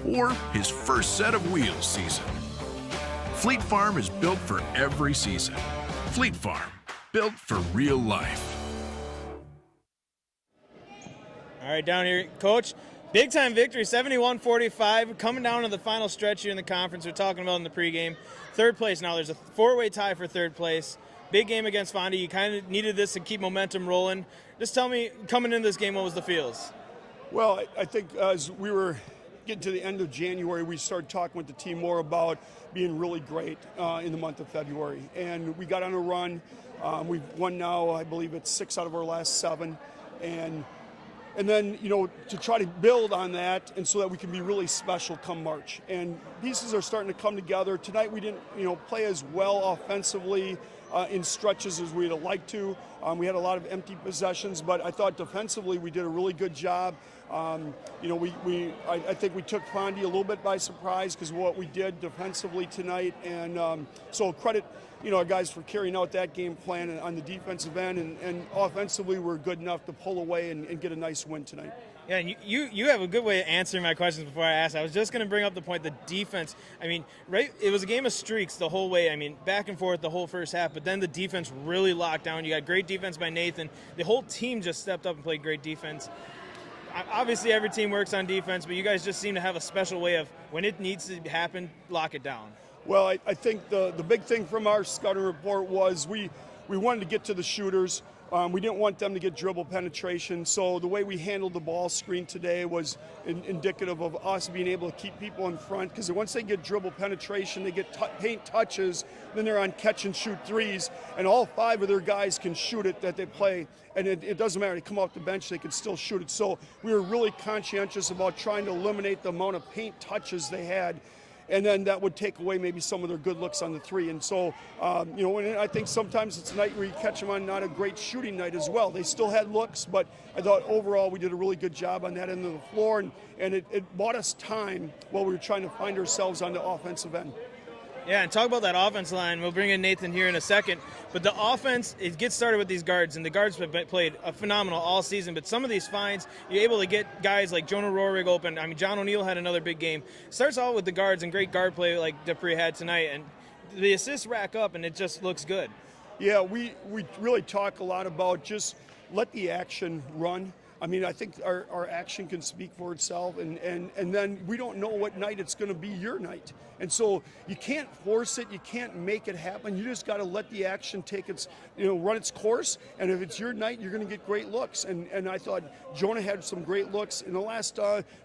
or his first set of wheels season. Fleet Farm is built for every season. Fleet Farm, built for real life.
All right, down here, Coach. Big-time victory, 71-45, coming down to the final stretch here in the conference. We're talking about in the pregame. Third place now. There's a four-way tie for third place. Big game against Fonda. You kind of needed this to keep momentum rolling. Just tell me, coming into this game, what was the feels?
Well, I think as we were getting to the end of January, we started talking with the team more about being really great in the month of February. And we got on a run. We've won now, I believe it's 6 out of our last 7. And then, to try to build on that and so that we can be really special come March. And pieces are starting to come together. Tonight we didn't, play as well offensively in stretches as we'd have liked to. We had a lot of empty possessions, but I thought defensively we did a really good job. I think we took Fondy a little bit by surprise because of what we did defensively tonight. And so credit, our guys for carrying out that game plan on the defensive end. And offensively we're good enough to pull away and get a nice win tonight.
Yeah, and you have a good way of answering my questions before I ask. I was just going to bring up the point, the defense. I mean, right? It was a game of streaks the whole way. I mean, back and forth the whole first half, but then the defense really locked down. You got great defense by Nathan. The whole team just stepped up and played great defense. Obviously, every team works on defense, but you guys just seem to have a special way of, when it needs to happen, lock it down.
Well, I think the big thing from our scouting report was we wanted to get to the shooters. We didn't want them to get dribble penetration, so the way we handled the ball screen today was indicative of us being able to keep people in front, because once they get dribble penetration, they get paint touches, then they're on catch and shoot threes, and all 5 of their guys can shoot it that they play, and it doesn't matter. They come off the bench, they can still shoot it. So we were really conscientious about trying to eliminate the amount of paint touches they had, and then that would take away maybe some of their good looks on the 3. And so, and I think sometimes it's a night where you catch them on not a great shooting night as well. They still had looks, but I thought overall we did a really good job on that end of the floor, and it bought us time while we were trying to find ourselves on the offensive end.
Yeah, and talk about that offense line. We'll bring in Nathan here in a second. But the offense, it gets started with these guards, and the guards have played a phenomenal all season. But some of these finds, you're able to get guys like Jonah Rohrig open. I mean, John O'Neill had another big game. Starts all with the guards and great guard play like Dupree had tonight. And the assists rack up, and it just looks good.
Yeah, we really talk a lot about just let the action run. I mean, I think our action can speak for itself, and then we don't know what night it's going to be your night. And so you can't force it, you can't make it happen. You just got to let the action take its, run its course. And if it's your night, you're going to get great looks. And I thought Jonah had some great looks in the last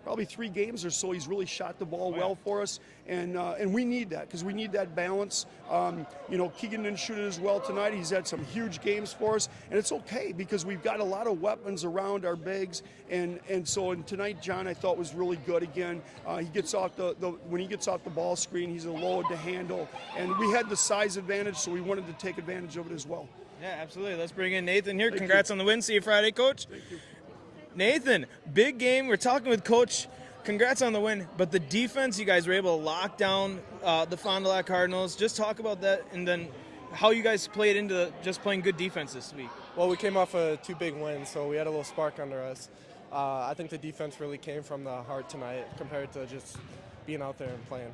probably 3 games or so. He's really shot the ball well for us, and we need that because we need that balance. Keegan didn't shoot it as well tonight. He's had some huge games for us, and it's okay because we've got a lot of weapons around our bigs, and so tonight John I thought was really good again. He gets off when he gets off the ball screen, he's a load to handle, and we had the size advantage, so we wanted to take advantage of it as well.
Yeah, absolutely. Let's bring in Nathan here. Congrats on the win. See you Friday, Coach.
Thank you.
Nathan, big game. We're talking with Coach. Congrats on the win, but the defense, you guys were able to lock down the Fond du Lac Cardinals. Just talk about that, and then how you guys played into just playing good defense this week.
Well, we came off 2 big wins, so we had a little spark under us. I think the defense really came from the heart tonight compared to just being out there and playing.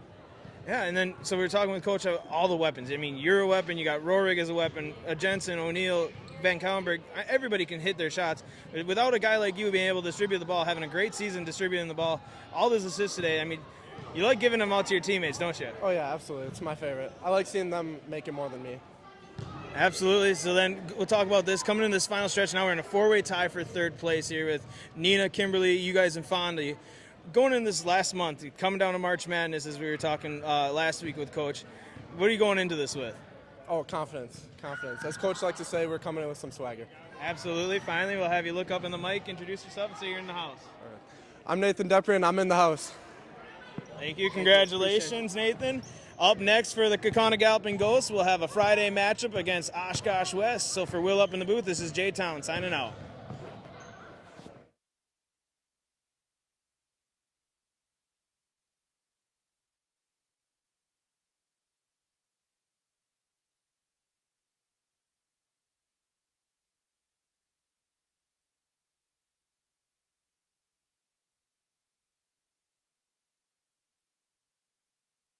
Yeah, and then so we were talking with Coach about all the weapons. I mean, you're a weapon. You got Rohrig as a weapon, Jensen, O'Neill, Van Kallenberg. Everybody can hit their shots. But without a guy like you being able to distribute the ball, having a great season distributing the ball, all those assists today, I mean, you like giving them out to your teammates, don't you?
Oh, yeah, absolutely. It's my favorite. I like seeing them make it more than me.
Absolutely. So then we'll talk about this. Coming in this final stretch now, we're in a 4-way tie for third place here with Nina, Kimberly, you guys, and Fonda. Going in this last month, coming down to March Madness, as we were talking last week with Coach, what are you going into this with?
Oh, confidence. As Coach likes to say, we're coming in with some swagger.
Absolutely. Finally, we'll have you look up in the mic, introduce yourself, and say you're in the house.
All right. I'm Nathan Dupree, and I'm in the house.
Thank you. Congratulations, Nathan. Up next for the Kaukauna Galloping Ghosts, we'll have a Friday matchup against Oshkosh West. So for Will up in the booth, this is J-Town signing out.